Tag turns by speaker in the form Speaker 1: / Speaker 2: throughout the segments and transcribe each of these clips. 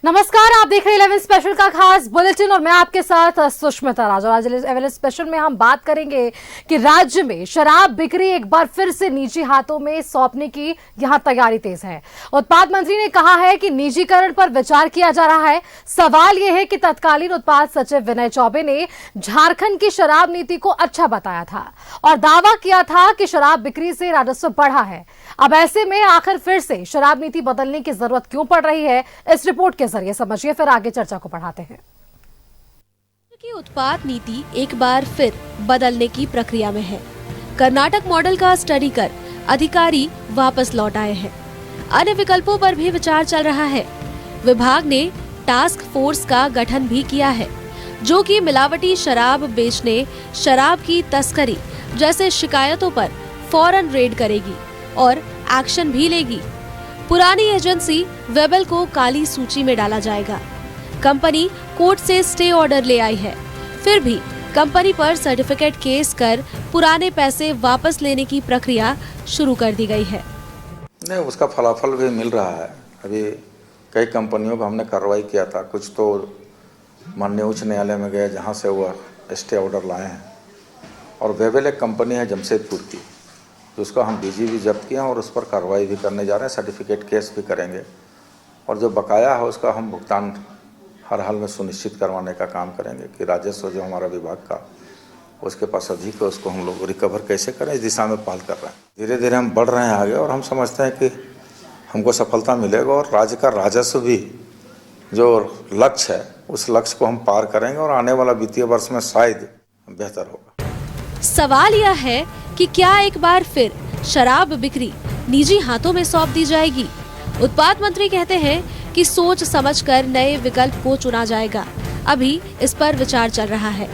Speaker 1: नमस्कार, आप देख रहे हैं 11 स्पेशल का खास बुलेटिन और मैं आपके साथ सुष्मिता राज। और आज 11 स्पेशल में हम बात करेंगे कि राज्य में शराब बिक्री एक बार फिर से निजी हाथों में सौंपने की यहां तैयारी तेज है। उत्पाद मंत्री ने कहा है कि निजीकरण पर विचार किया जा रहा है। सवाल यह है कि तत्कालीन उत्पाद सचिव विनय चौबे ने झारखंड की शराब नीति को अच्छा बताया था और दावा किया था कि शराब बिक्री से राजस्व बढ़ा है। अब ऐसे में आखिर फिर से शराब नीति बदलने की जरूरत क्यों पड़ रही है, इस रिपोर्ट के जरिए समझिए, फिर आगे चर्चा को बढ़ाते हैं।
Speaker 2: की उत्पाद नीति एक बार फिर बदलने की प्रक्रिया में है। कर्नाटक मॉडल का स्टडी कर अधिकारी वापस लौट आए हैं। अन्य विकल्पों पर भी विचार चल रहा है। विभाग ने टास्क फोर्स का गठन भी किया है, जो कि मिलावटी शराब बेचने, शराब की तस्करी जैसे शिकायतों पर फौरन रेड करेगी और एक्शन भी लेगी। पुरानी एजेंसी वेबल को काली सूची में डाला जाएगा। कंपनी कोर्ट से स्टे ऑर्डर ले आई है, फिर भी कंपनी पर सर्टिफिकेट केस कर पुराने पैसे वापस लेने की प्रक्रिया शुरू कर दी गई है।
Speaker 3: नहीं, उसका फलाफल भी मिल रहा है। अभी कई कंपनियों पर हमने कार्रवाई किया था, कुछ तो माननीय उच्च न्यायालय में गए जहां से वह स्टे ऑर्डर लाए हैं। और वेबल एक कंपनी है जमशेदपुर की, जिसको हम बीजी भी जब्त किए हैं और उस पर कार्रवाई भी करने जा रहे हैं, सर्टिफिकेट केस भी करेंगे और जो बकाया है उसका हम भुगतान हर हाल में सुनिश्चित करवाने का काम करेंगे कि राजस्व जो हमारा विभाग का उसके पास अधिक है, उसको हम लोग रिकवर कैसे करें, इस दिशा में पहल कर रहे हैं। धीरे धीरे हम बढ़ रहे हैं आगे और हम समझते हैं कि हमको सफलता मिलेगा और राज्य का राजस्व भी जो लक्ष्य है उस लक्ष्य को हम पार करेंगे और आने वाला वित्तीय वर्ष में शायद बेहतर होगा।
Speaker 2: सवाल यह है कि क्या एक बार फिर शराब बिक्री निजी हाथों में सौंप दी जाएगी। उत्पाद मंत्री कहते हैं कि सोच समझकर नए विकल्प को चुना जाएगा। अभी इस पर विचार चल रहा है।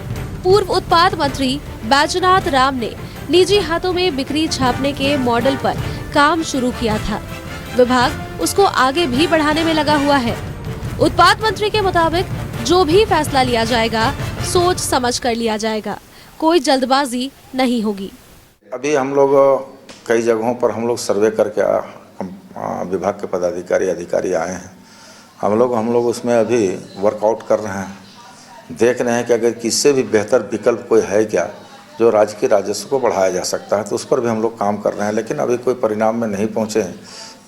Speaker 2: पूर्व उत्पाद मंत्री बैजनाथ राम ने निजी हाथों में बिक्री छापने के मॉडल पर काम शुरू किया था। विभाग उसको आगे भी बढ़ाने में लगा हुआ है। उत्पाद मंत्री के मुताबिक जो भी फैसला लिया जाएगा सोच समझ कर लिया जाएगा, कोई जल्दबाजी नहीं होगी।
Speaker 3: अभी हम लोग कई जगहों पर हम लोग सर्वे करके विभाग के पदाधिकारी अधिकारी आए हैं। हम लोग उसमें अभी वर्कआउट कर रहे हैं, देख रहे हैं कि अगर किससे भी बेहतर विकल्प कोई है क्या जो राज्य के राजस्व को बढ़ाया जा सकता है, तो उस पर भी हम लोग काम कर रहे हैं। लेकिन अभी कोई परिणाम में नहीं पहुंचे हैं।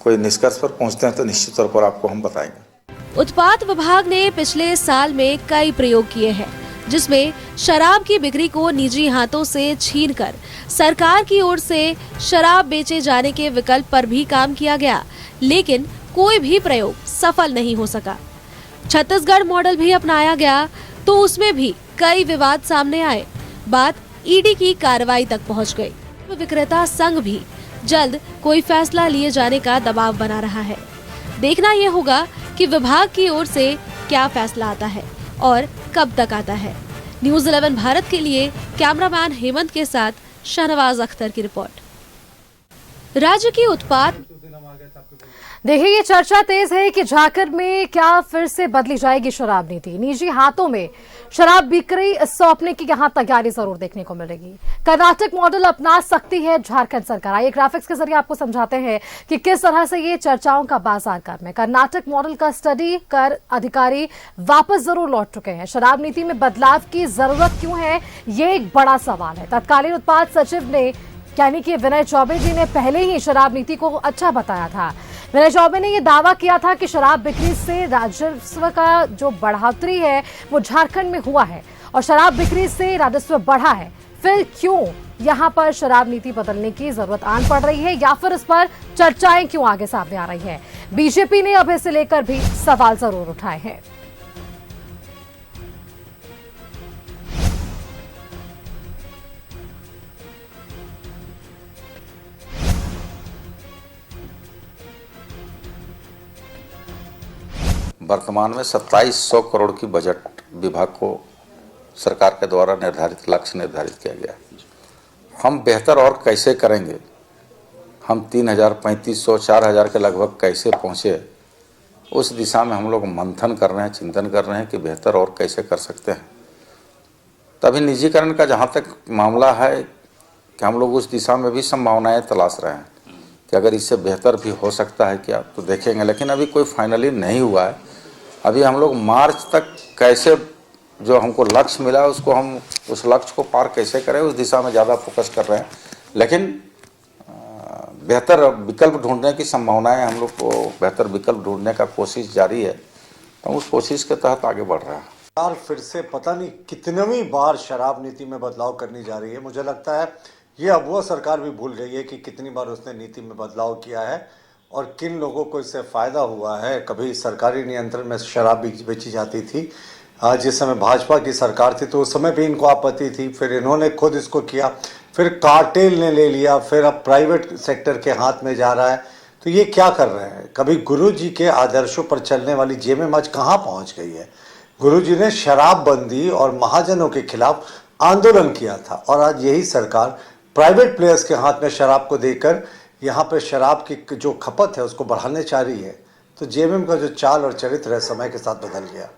Speaker 3: कोई निष्कर्ष पर पहुंचते हैं तो निश्चित तौर पर आपको हम बताएंगे।
Speaker 2: उत्पाद विभाग ने पिछले साल में कई प्रयोग किए हैं, जिसमें शराब की बिक्री को निजी हाथों से छीनकर सरकार की ओर से शराब बेचे जाने के विकल्प पर भी काम किया गया, लेकिन कोई भी प्रयोग सफल नहीं हो सका। छत्तीसगढ़ मॉडल भी अपनाया गया तो उसमें भी कई विवाद सामने आए। बात ईडी की कार्रवाई तक पहुंच गई। विक्रेता संघ भी जल्द कोई फैसला लिए जाने का दबाव बना रहा है। देखना यह होगा कि विभाग की ओर से क्या फैसला आता है और कब तक आता है। न्यूज़ 11 भारत के लिए कैमरामैन हेमंत के साथ शाहनवाज अख्तर की रिपोर्ट। राज्य की उत्पाद
Speaker 1: देखिए, ये चर्चा तेज है कि झारखंड में क्या फिर से बदली जाएगी शराब नीति। निजी हाथों में शराब बिक्री सौंपने की यहां तैयारी जरूर देखने को मिलेगी। कर्नाटक मॉडल अपना सकती है झारखंड सरकार। आइए ग्राफिक्स के जरिए आपको समझाते हैं कि किस तरह से ये चर्चाओं का बाजार गर्म है। कर्नाटक मॉडल का स्टडी कर अधिकारी वापस जरूर लौट चुके हैं। शराब नीति में बदलाव की जरूरत क्यों है, ये एक बड़ा सवाल है। तत्कालीन उत्पाद सचिव ने यानी कि विनय चौबे जी ने पहले ही शराब नीति को अच्छा बताया था। विनय चौबे ने यह दावा किया था कि शराब बिक्री से राजस्व का जो बढ़ोतरी है वो झारखंड में हुआ है और शराब बिक्री से राजस्व बढ़ा है। फिर क्यों यहां पर शराब नीति बदलने की जरूरत आन पड़ रही है या फिर इस पर चर्चाएं क्यों आगे सामने आ रही है। बीजेपी ने अब इसे लेकर भी सवाल जरूर उठाए हैं।
Speaker 3: वर्तमान में 2700 करोड़ की बजट विभाग को सरकार के द्वारा निर्धारित लक्ष्य निर्धारित किया गया। हम बेहतर और कैसे करेंगे, हम 3000, 3500, 4000 के लगभग कैसे पहुँचे, उस दिशा में हम लोग मंथन कर रहे हैं, चिंतन कर रहे हैं कि बेहतर और कैसे कर सकते हैं। तभी निजीकरण का जहाँ तक मामला है कि हम लोग उस दिशा में भी संभावनाएं तलाश रहे हैं कि अगर इससे बेहतर भी हो सकता है क्या, तो देखेंगे। लेकिन अभी कोई फाइनली नहीं हुआ है। अभी हम लोग मार्च तक कैसे जो हमको लक्ष्य मिला उसको हम उस लक्ष्य को पार कैसे करें उस दिशा में ज़्यादा फोकस कर रहे हैं, लेकिन बेहतर विकल्प ढूंढने की संभावनाएं हम लोग को बेहतर विकल्प ढूंढने का कोशिश जारी है, तो उस कोशिश के तहत आगे बढ़ रहा है।
Speaker 4: सरकार फिर से पता नहीं कितनवीं बार शराब नीति में बदलाव करने जा रही है। मुझे लगता है ये अब वो सरकार भी भूल गई है कि कितनी बार उसने नीति में बदलाव किया है और किन लोगों को इससे फ़ायदा हुआ है। कभी सरकारी नियंत्रण में शराब बेची जाती थी, जिस समय भाजपा की सरकार थी तो उस समय भी इनको आपत्ति थी, फिर इन्होंने खुद इसको किया, फिर कार्टेल ने ले लिया, फिर अब प्राइवेट सेक्टर के हाथ में जा रहा है। तो ये क्या कर रहे हैं? कभी गुरुजी के आदर्शों पर चलने वाली जेएमएम आज कहाँ पहुँच गई है? गुरुजी ने शराबबंदी और महाजनों के खिलाफ आंदोलन किया था और आज यही सरकार प्राइवेट प्लेयर्स के हाथ में शराब को देकर यहाँ पे शराब की जो खपत है उसको बढ़ाने चाह रही है। तो जेएमएम का जो चाल और चरित्र है समय के साथ बदल गया।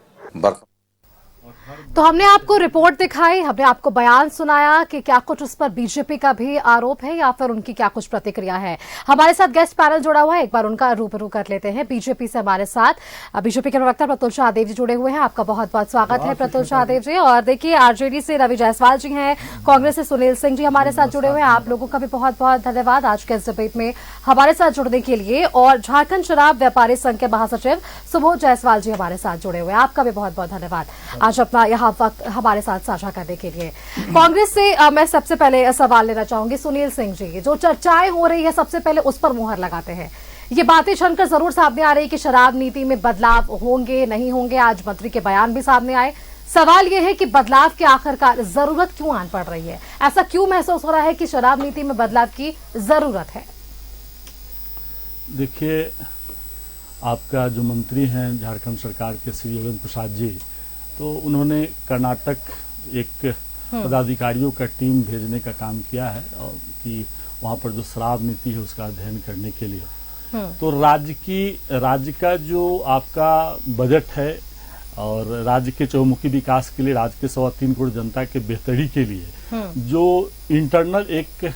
Speaker 1: तो हमने आपको रिपोर्ट दिखाई, हमने आपको बयान सुनाया कि क्या कुछ उस पर बीजेपी का भी आरोप है या फिर उनकी क्या कुछ प्रतिक्रिया है। हमारे साथ गेस्ट पैनल जुड़ा हुआ है, एक बार उनका रूबरू कर लेते हैं। बीजेपी से हमारे साथ बीजेपी के प्रवक्ता प्रतुल शाहदेव जी जुड़े हुए हैं। आपका बहुत बहुत स्वागत है प्रतुल शाहदेव जी। और देखिए, आरजेडी से रवि जायसवाल जी हैं, कांग्रेस से सुनील सिंह जी हमारे साथ जुड़े हुए हैं। आप लोगों का भी बहुत बहुत धन्यवाद आज के इस डिबेट में हमारे साथ जुड़ने के लिए। और झारखंड शराब व्यापारी संघ के महासचिव सुबोध जायसवाल जी हमारे साथ जुड़े हुए हैं। आपका भी बहुत बहुत धन्यवाद आज अपना यहाँ वक्त हमारे साथ साझा करने के लिए। कांग्रेस से मैं सबसे पहले सवाल लेना चाहूंगी। सुनील सिंह जी, जो चर्चाएं हो रही है सबसे पहले उस पर मुहर लगाते हैं। ये बातें छनकर जरूर सामने आ रही कि शराब नीति में बदलाव होंगे नहीं होंगे, आज मंत्री के बयान भी सामने आए। सवाल यह है कि बदलाव की आखिरकार जरूरत क्यों आन पड़ रही है? ऐसा क्यों महसूस हो रहा है कि शराब नीति में बदलाव की जरूरत है?
Speaker 5: देखिए, आपका जो मंत्री हैं झारखंड सरकार के श्री योगेंद्र प्रसाद जी, तो उन्होंने कर्नाटक एक पदाधिकारियों का टीम भेजने का काम किया है और कि वहाँ पर जो शराब नीति है उसका अध्ययन करने के लिए। तो राज्य का जो आपका बजट है और राज्य के चौमुखी विकास के लिए, राज्य के 3.25 करोड़ जनता के बेहतरी के लिए जो इंटरनल एक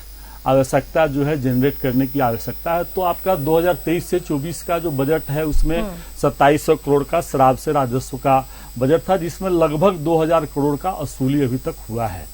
Speaker 5: आवश्यकता जो है जनरेट करने की आवश्यकता है, तो आपका 2023 से 24 का जो बजट है उसमें 2700 करोड़ का शराब से राजस्व का बजट था, जिसमें लगभग 2000 करोड़ का वसूली अभी तक हुआ है।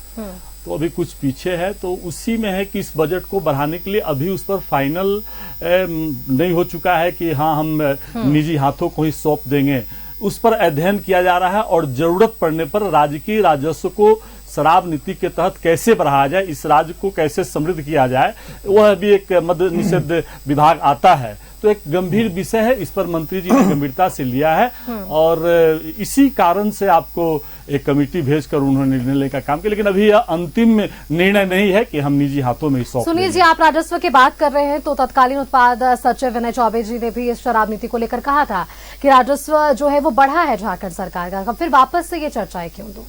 Speaker 5: तो अभी कुछ पीछे है, तो उसी में है कि इस बजट को बढ़ाने के लिए अभी उस पर फाइनल नहीं हो चुका है कि हाँ हम निजी हाथों को ही सौंप देंगे। उस पर अध्ययन किया जा रहा है और जरूरत पड़ने पर राज्य की राजस्व को शराब नीति के तहत कैसे बढ़ाया जाए, इस राज्य को कैसे समृद्ध किया जाए, वह भी एक मद्य निषेध विभाग आता है। तो एक गंभीर विषय है, इस पर मंत्री जी ने गंभीरता से लिया है और इसी कारण से आपको एक कमेटी भेजकर उन्होंने निर्णय लेने का काम किया। लेकिन अभी यह अंतिम निर्णय नहीं है कि हम निजी हाथों में सौंप देंगे।
Speaker 1: सुनील जी, आप राजस्व की बात कर रहे हैं, तो तत्कालीन उत्पाद सचिव विनय चौबे जी ने भी इस शराब नीति को लेकर कहा था कि राजस्व जो है वो बढ़ा है झारखंड सरकार का। फिर वापस से ये चर्चाएं क्यों दो?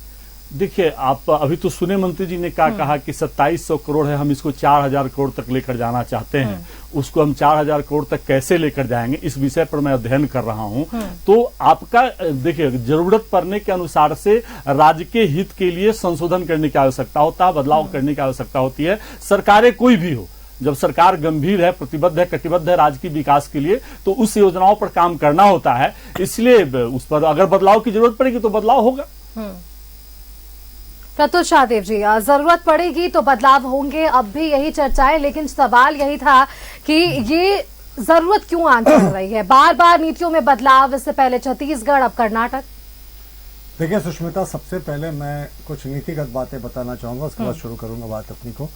Speaker 5: देखिए, आप अभी तो सुने मंत्री जी ने क्या कहा कि 2700 करोड़ है, हम इसको 4000 करोड़ तक लेकर जाना चाहते हैं। उसको हम 4000 करोड़ तक कैसे लेकर जाएंगे, इस विषय पर मैं अध्ययन कर रहा हूं। तो आपका देखिए, जरूरत पड़ने के अनुसार से राज्य के हित के लिए संशोधन करने की आवश्यकता होता है, बदलाव करने की आवश्यकता होती है। सरकारें कोई भी हो, जब सरकार गंभीर है, प्रतिबद्ध है, कटिबद्ध है राज्य की विकास के लिए, तो उस योजनाओं पर काम करना होता है। इसलिए उस पर अगर बदलाव की जरूरत पड़ेगी तो बदलाव होगा।
Speaker 1: प्रतुल शाहदेव जी, जरूरत पड़ेगी तो बदलाव होंगे, अब भी यही चर्चाएं, लेकिन सवाल यही था कि ये जरूरत क्यों आन पड़ रही है? बार बार नीतियों में बदलाव, इससे पहले छत्तीसगढ़, अब कर्नाटक।
Speaker 4: देखिए सुष्मिता, सबसे पहले मैं कुछ नीतिगत बातें बताना चाहूंगा, उसके बाद शुरू करूंगा बात अपनी को।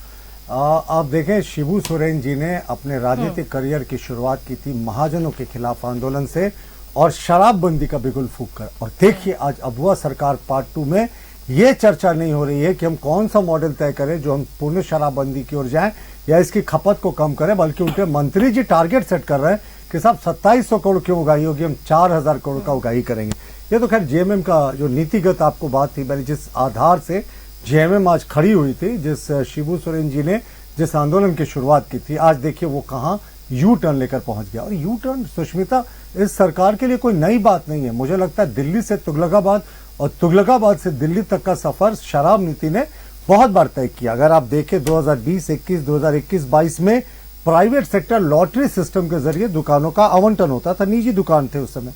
Speaker 4: आप देखें, शिबू सोरेन जी ने अपने राजनीतिक करियर की शुरुआत की थी महाजनों के खिलाफ आंदोलन से और शराबबंदी का बिगुल फूंक कर। और देखिए, आज अबुआ सरकार पार्ट 2 में ये चर्चा नहीं हो रही है कि हम कौन सा मॉडल तय करें जो हम पूर्ण शराबबंदी की ओर जाएं या इसकी खपत को कम करें, बल्कि उनके मंत्री जी टारगेट सेट कर रहे हैं कि साहब 2700 करोड़ क्यों उगाही होगी, हम 4000 करोड़ का उगाही करेंगे। ये तो खैर जेएमएम का जो नीतिगत आपको बात थी, पहले जिस आधार से जेएमएम आज खड़ी हुई थी, जिस शिबू सोरेन जी ने जिस आंदोलन की शुरुआत की थी, आज देखिए वो कहाँ यू टर्न लेकर पहुंच गया। और यू टर्न सुष्मिता इस सरकार के लिए कोई नई बात नहीं है। मुझे लगता है दिल्ली से तुगलकाबाद और तुगलकाबाद से दिल्ली तक का सफर शराब नीति ने बहुत बार तय किया। अगर आप देखें 2020-21, 2021-22 में प्राइवेट सेक्टर लॉटरी सिस्टम के जरिए दुकानों का आवंटन होता था, निजी दुकान थे उस समय।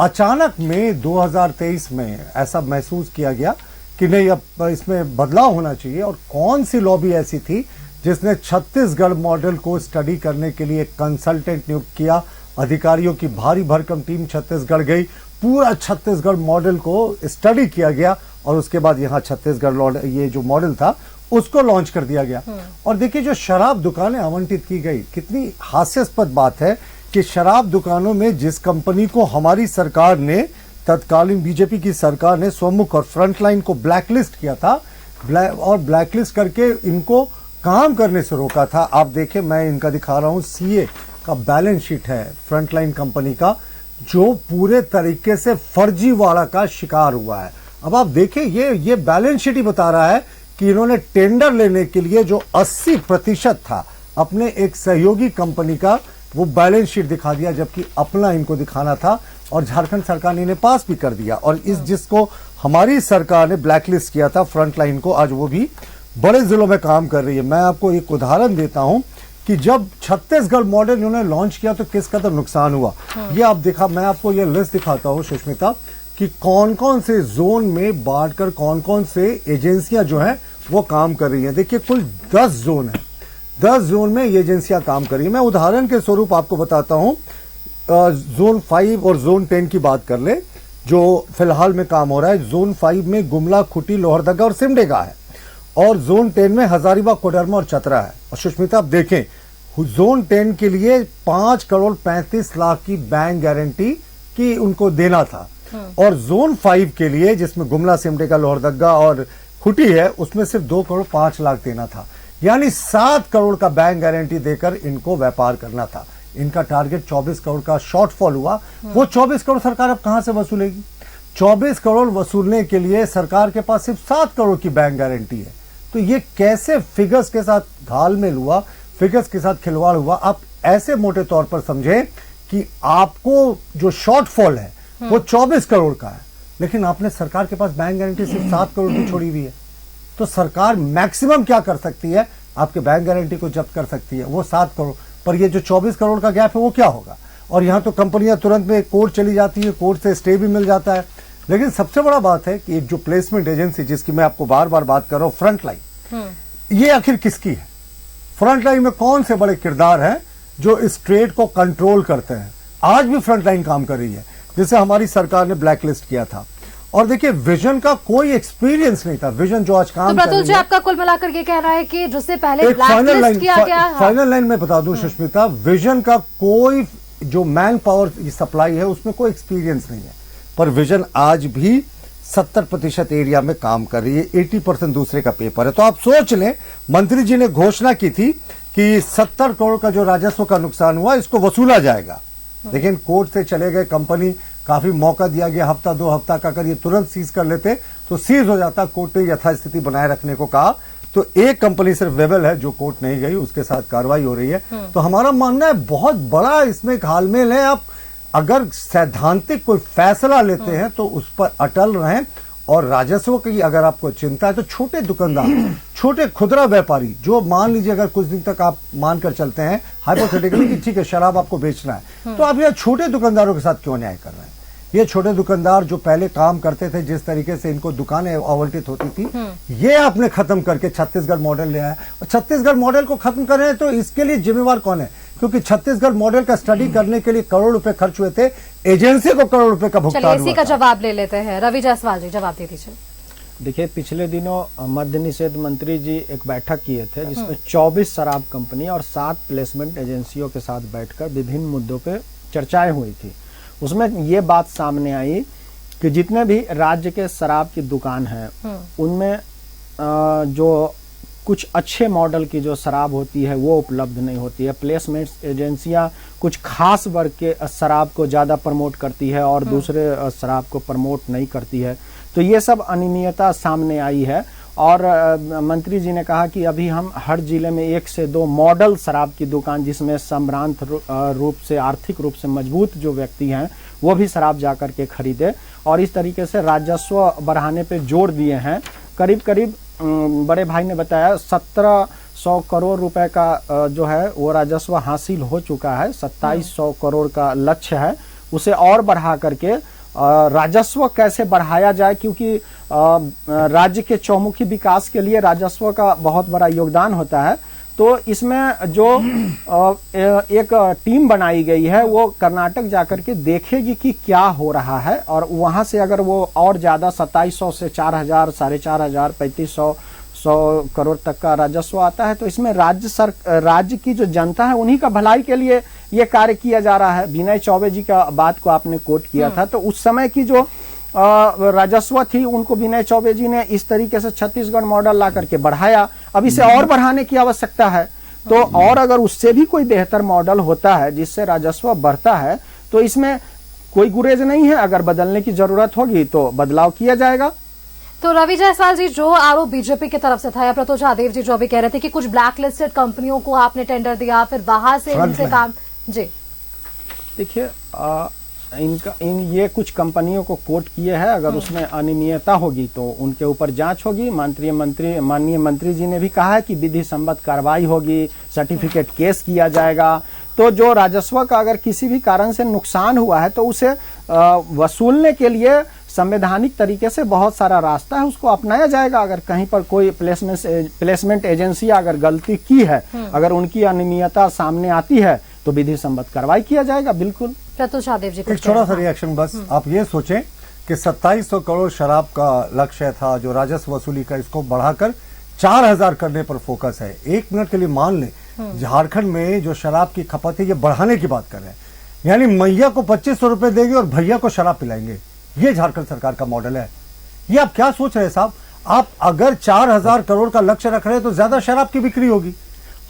Speaker 4: अचानक में 2023 में ऐसा महसूस किया गया कि नहीं, अब इसमें बदलाव होना चाहिए। और कौन सी लॉबी ऐसी थी जिसने छत्तीसगढ़ मॉडल को स्टडी करने के लिए एक कंसल्टेंट नियुक्त किया। अधिकारियों की भारी भरकम टीम छत्तीसगढ़ गई, पूरा छत्तीसगढ़ मॉडल को स्टडी किया गया और उसके बाद यहाँ छत्तीसगढ़ ये जो मॉडल था उसको लॉन्च कर दिया गया। और देखिए, जो शराब दुकानें आवंटित की गई, कितनी हास्यास्पद बात है कि शराब दुकानों में जिस कंपनी को हमारी सरकार ने, तत्कालीन बीजेपी की सरकार ने स्वमुख और फ्रंटलाइन को ब्लैकलिस्ट किया था और ब्लैकलिस्ट करके इनको काम करने से रोका था। आप देखें, मैं इनका दिखा रहा हूं, सीए का बैलेंस शीट है फ्रंटलाइन कंपनी का, जो पूरे तरीके से फर्जीवाड़ा का शिकार हुआ है। अब आप देखें, ये बैलेंस शीट ही बता रहा है कि इन्होंने टेंडर लेने के लिए जो 80% था अपने एक सहयोगी कंपनी का, वो बैलेंस शीट दिखा दिया, जबकि अपना इनको दिखाना था। और झारखंड सरकार ने इन्हें पास भी कर दिया। और इस जिसको हमारी सरकार ने ब्लैकलिस्ट किया था फ्रंटलाइन को, आज वो भी बड़े जिलों में काम कर रही है। मैं आपको एक उदाहरण देता हूं कि जब छत्तीसगढ़ मॉडल इन्होंने लॉन्च किया तो किस कदर नुकसान हुआ। ये आप देखा, मैं आपको ये लिस्ट दिखाता हूं सुष्मिता, कि कौन कौन से जोन में बांटकर कौन कौन से एजेंसियां जो हैं वो काम कर रही हैं। देखिए, कुल 10 जोन है, 10 जोन में ये एजेंसियां काम कर रही हैं। मैं उदाहरण के स्वरूप आपको बताता हूं, जोन 5 और जोन 10 की बात कर ले, जो फिलहाल में काम हो रहा है। जोन 5 में गुमला, खुटी, लोहरदगा और सिमडेगा है, और जोन 10 में हजारीबाग, कोडरमा और चतरा है। और सुष्मिता, आप देखें, जोन 10 के लिए 5 करोड़ 35 लाख की बैंक गारंटी की उनको देना था, और जोन 5 के लिए, जिसमें गुमला, सिमडेगा, लोहरदगा और खुटी है, उसमें सिर्फ 2 करोड़ 5 लाख देना था। यानी 7 करोड़ का बैंक गारंटी देकर इनको व्यापार करना था। इनका टारगेट 24 करोड़ का शॉर्टफॉल हुआ। वो 24 करोड़ सरकार अब कहां से वसूलेगी? 24 करोड़ वसूलने के लिए सरकार के पास सिर्फ 7 करोड़ की बैंक गारंटी है। तो ये कैसे फिगर्स के साथ घालमेल हुआ, फिगर्स के साथ खिलवाड़ हुआ? आप ऐसे मोटे तौर पर समझें कि आपको जो शॉर्टफॉल है वो 24 करोड़ का है, लेकिन आपने सरकार के पास बैंक गारंटी सिर्फ 7 करोड़ की छोड़ी हुई है। तो सरकार मैक्सिमम क्या कर सकती है? आपके बैंक गारंटी को जब्त कर सकती है, वो 7 करोड़। पर ये जो 24 करोड़ का गैप है वो क्या होगा? और यहां तो कंपनियां तुरंत में कोर्ट चली जाती है, कोर्ट से स्टे भी मिल जाता है। लेकिन सबसे बड़ा बात है कि एक जो प्लेसमेंट एजेंसी, जिसकी मैं आपको बार बार बात कर रहा हूं, फ्रंटलाइन, ये आखिर किसकी है? फ्रंटलाइन में कौन से बड़े किरदार हैं जो इस ट्रेड को कंट्रोल करते हैं? आज भी फ्रंटलाइन काम कर रही है, जिसे हमारी सरकार ने ब्लैकलिस्ट किया था। और देखिए, विजन का कोई एक्सपीरियंस नहीं था। विजन जो आज काम
Speaker 1: तो प्रतुल जी, आपका कुल मिलाकर ये कहना है कि जिससे पहले
Speaker 4: एक फाइनल लाइन,
Speaker 1: किया गया,
Speaker 4: फाइनल लाइन में बता दूं सुष्मिता, विजन का कोई जो मैन पावर सप्लाई है उसमें कोई एक्सपीरियंस नहीं है। पर विजन आज भी 70% एरिया में काम कर रही है, 80% दूसरे का पेपर है। तो आप सोच लें, मंत्री जी ने घोषणा की थी कि 70 करोड़ का जो राजस्व का नुकसान हुआ इसको वसूला जाएगा, लेकिन कोर्ट से चले गए। कंपनी, काफी मौका दिया गया, हफ्ता 2 हफ्ता का, अगर ये तुरंत सीज कर लेते तो सीज हो जाता। कोर्ट ने यथास्थिति बनाए रखने को कहा। तो एक कंपनी सिर्फ वेबल है जो कोर्ट नहीं गई, उसके साथ कार्रवाई हो रही है। तो हमारा मानना है बहुत बड़ा इसमें घालमेल है। आप अगर सैद्धांतिक कोई फैसला लेते हैं तो उस पर अटल रहें। और राजस्व की अगर आपको चिंता है तो छोटे दुकानदार, छोटे खुदरा व्यापारी, जो मान लीजिए अगर कुछ दिन तक आप मानकर चलते हैं हाइपोथेटिकली कि ठीक है शराब आपको बेचना है, तो आप ये छोटे दुकानदारों के साथ क्यों अन्याय कर रहे हैं? ये छोटे दुकानदार जो पहले काम करते थे, जिस तरीके से इनको दुकानें आवंटित होती थी, ये आपने खत्म करके छत्तीसगढ़ मॉडल ले आया। और छत्तीसगढ़ मॉडल को खत्म कर रहे हैं, तो इसके लिए जिम्मेवार कौन है? क्योंकि छत्तीसगढ़ मॉडल का स्टडी करने के लिए करोड़ रुपए खर्च हुए थे, एजेंसी को करोड़ रुपए का भुगतान हुआ था।
Speaker 1: इसी का जवाब ले लेते हैं। रवि जायसवाल जी, जवाब दे दीजिए।
Speaker 6: देखिए, पिछले दिनों मद्य निषेध मंत्री जी एक बैठक किए थे, जिसमें 24 शराब कंपनी और 7 प्लेसमेंट एजेंसियों के साथ बैठकर विभिन्न मुद्दों पे चर्चाएं हुई थी। उसमें ये बात सामने आई कि जितने भी राज्य के शराब की दुकान हैं, उनमें जो कुछ अच्छे मॉडल की जो शराब होती है वो उपलब्ध नहीं होती है। प्लेसमेंट एजेंसियां कुछ खास वर्ग के शराब को ज़्यादा प्रमोट करती है और दूसरे शराब को प्रमोट नहीं करती है। तो ये सब अनियमितता सामने आई है। और मंत्री जी ने कहा कि अभी हम हर जिले में 1 से 2 मॉडल शराब की दुकान, जिसमें सम्भ्रांत रूप से, आर्थिक रूप से मजबूत जो व्यक्ति हैं, वो भी शराब जाकर के खरीदे। और इस तरीके से राजस्व बढ़ाने पे जोर दिए हैं। करीब करीब बड़े भाई ने बताया 1700 करोड़ रुपए का जो है वो राजस्व हासिल हो चुका है। 2700 करोड़ का लक्ष्य है, उसे और बढ़ा करके राजस्व कैसे बढ़ाया जाए, क्योंकि राज्य के चौमुखी विकास के लिए राजस्व का बहुत बड़ा योगदान होता है। तो इसमें जो एक टीम बनाई गई है वो कर्नाटक जाकर के देखेगी कि क्या हो रहा है, और वहां से अगर वो और ज्यादा 2700 से 4000, 4500, 3500 करोड़ तक का राजस्व आता है तो इसमें राज्य की जो जनता है उन्हीं का भलाई के लिए ये कार्य किया जा रहा है। विनय चौबे जी का बात को आपने कोट किया था, तो उस समय की जो राजस्व थी उनको विनय चौबे जी ने इस तरीके से छत्तीसगढ़ मॉडल ला करके बढ़ाया। अब इसे और बढ़ाने की आवश्यकता है, तो और अगर उससे भी कोई बेहतर मॉडल होता है जिससे राजस्व बढ़ता है तो इसमें कोई गुरेज नहीं है। अगर बदलने की जरूरत होगी तो बदलाव किया जाएगा।
Speaker 1: तो रवि जायसवाल जी, जो आरोप बीजेपी की तरफ से था, या प्रतोष महादेव जी जो अभी कह रहे थे कि कुछ ब्लैक लिस्टेड कंपनियों को आपने टेंडर दिया, फिर बाहर से इनसे काम, जी
Speaker 6: देखिए ये कुछ कंपनियों को कोट किए हैं, अगर उसमें अनियमितता होगी तो उनके ऊपर जांच होगी। माननीय मंत्री जी ने भी कहा है कि विधि सम्मत कार्रवाई होगी, सर्टिफिकेट केस किया जाएगा। तो जो राजस्व का अगर किसी भी कारण से नुकसान हुआ है तो उसे वसूलने के लिए संवैधानिक तरीके से बहुत सारा रास्ता है, उसको अपनाया जाएगा। अगर कहीं पर कोई प्लेसमेंट एजेंसी अगर गलती की है, अगर उनकी अनियमितता सामने आती है तो विधि सम्मत कार्रवाई किया जाएगा। बिल्कुल।
Speaker 1: प्रतोष महादेव जी,
Speaker 4: एक छोटा सा रिएक्शन बस। आप ये सोचें कि 2700 करोड़ शराब का लक्ष्य था जो राजस्व वसूली का, इसको बढ़ाकर 4000 करने पर फोकस है। 1 मिनट के लिए मान लें झारखंड में जो शराब की खपत है ये बढ़ाने की बात कर रहे हैं, यानी मैया को 2500 रुपए देंगे और भैया को शराब पिलाएंगे। ये झारखंड सरकार का मॉडल है। ये आप क्या सोच रहे हैं साहब? आप अगर 4000 करोड़ का लक्ष्य रख रहे हैं तो ज्यादा शराब की बिक्री होगी।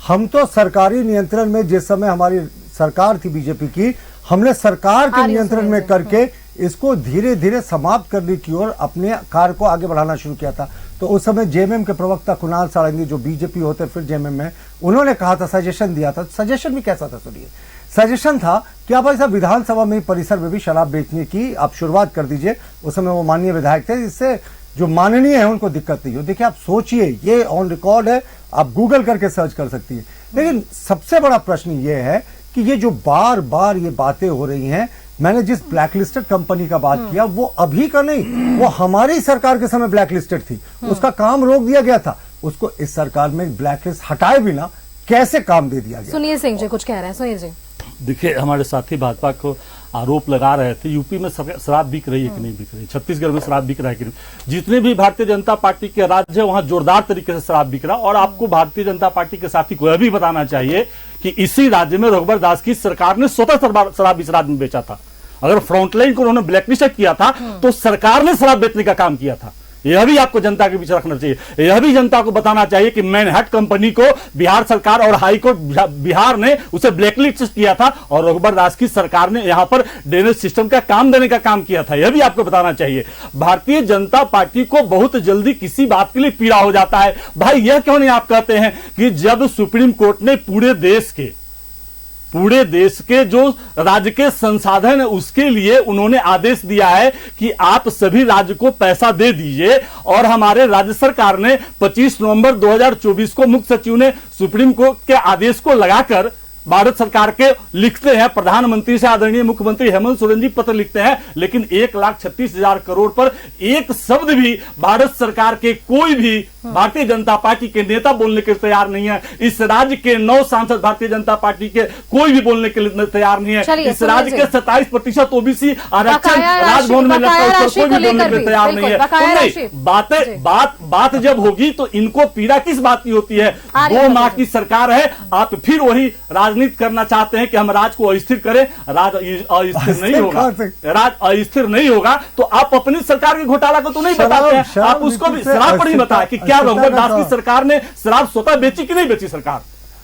Speaker 4: हम तो सरकारी नियंत्रण में, जिस समय हमारी सरकार थी बीजेपी की, हमने सरकार के नियंत्रण में करके इसको धीरे धीरे समाप्त करने की ओर अपने कार्य को आगे बढ़ाना शुरू किया था। तो उस समय जेएमएम के प्रवक्ता कुणाल सारंगी, जो बीजेपी होते फिर जेएमएम में, उन्होंने कहा था, सजेशन दिया था। सजेशन भी कैसा था सुनिए। सजेशन था कि आप ऐसा विधानसभा में परिसर में भी शराब बेचने की आप शुरुआत कर दीजिए। उस समय वो माननीय विधायक थे, इससे जो माननीय है उनको दिक्कत नहीं हो। देखिए आप सोचिए, ये ऑन रिकॉर्ड है, आप गूगल करके सर्च कर सकती है। लेकिन सबसे बड़ा प्रश्न ये है कि ये जो बार बार ये बातें हो रही हैं, मैंने जिस ब्लैकलिस्टेड कंपनी का बात किया वो अभी का नहीं, वो हमारी सरकार के समय ब्लैकलिस्टेड थी, उसका काम रोक दिया गया था। उसको इस सरकार में ब्लैकलिस्ट हटाए बिना कैसे काम दे दिया गया।
Speaker 1: सुनील सिंह जी कुछ कह रहे हैं, सुनील जी।
Speaker 5: देखिए, हमारे साथी भाजपा को आरोप लगा रहे थे यूपी में शराब बिक रही है कि नहीं बिक रही, छत्तीसगढ़ में शराब बिक रहा है कि नहीं। जितने भी भारतीय जनता पार्टी के राज्य है वहां जोरदार तरीके से शराब बिक रहा। और आपको भारतीय जनता पार्टी के साथी को यह भी बताना चाहिए कि इसी राज्य में रघुबर दास की सरकार ने स्वतः शराब इस राज्य में बेचा था। अगर फ्रंटलाइन को उन्होंने ब्लैकलिस्ट किया था तो सरकार ने शराब बेचने का काम किया था। यह भी आपको जनता के बीच रखना चाहिए। यह भी जनता को बताना चाहिए कि मैनहट्ट कंपनी को बिहार सरकार और हाईकोर्ट बिहार ने उसे ब्लैकलिस्ट किया था और रघुबर दास की सरकार ने यहां पर ड्रेनेज सिस्टम का काम देने का काम किया था। यह भी आपको बताना चाहिए। भारतीय जनता पार्टी को बहुत जल्दी किसी बात के लिए पीड़ा हो जाता है। भाई यह क्यों नहीं आप कहते हैं कि जब सुप्रीम कोर्ट ने पूरे देश के जो राज्य के संसाधन है उसके लिए उन्होंने आदेश दिया है कि आप सभी राज्य को पैसा दे दीजिए, और हमारे राज्य सरकार ने 25 नवंबर 2024 को मुख्य सचिव ने सुप्रीम कोर्ट के आदेश को लगाकर भारत सरकार के लिखते हैं, प्रधानमंत्री से आदरणीय मुख्यमंत्री हेमंत सोरेन जी पत्र लिखते हैं, लेकिन 1,36,000 करोड़ पर एक शब्द भी भारत सरकार के कोई भी भारतीय जनता पार्टी के नेता बोलने के लिए तैयार नहीं है। इस राज्य के 9 सांसद भारतीय जनता पार्टी के कोई भी बोलने के लिए तैयार नहीं है। इस राज्य के 27% ओबीसी आरक्षण राजभवन में लगता है, उस पर कोई भी बोलने के लिए तैयार नहीं है। बात जब होगी तो इनको पीड़ा किस बात की होती है? 2 माह की सरकार है, आप फिर वही राजनीति करना चाहते हैं कि हम राज्य को अस्थिर करें। राज अस्थिर नहीं होगा, राज अस्थिर नहीं होगा तो आप अपनी सरकार के घोटाला को तो नहीं बताते हैं, आप उसको भी शराब पर नहीं बताया कि क्या रघुबर दास की सरकार ने शराब स्वतः बेची कि नहीं बेची सरकार।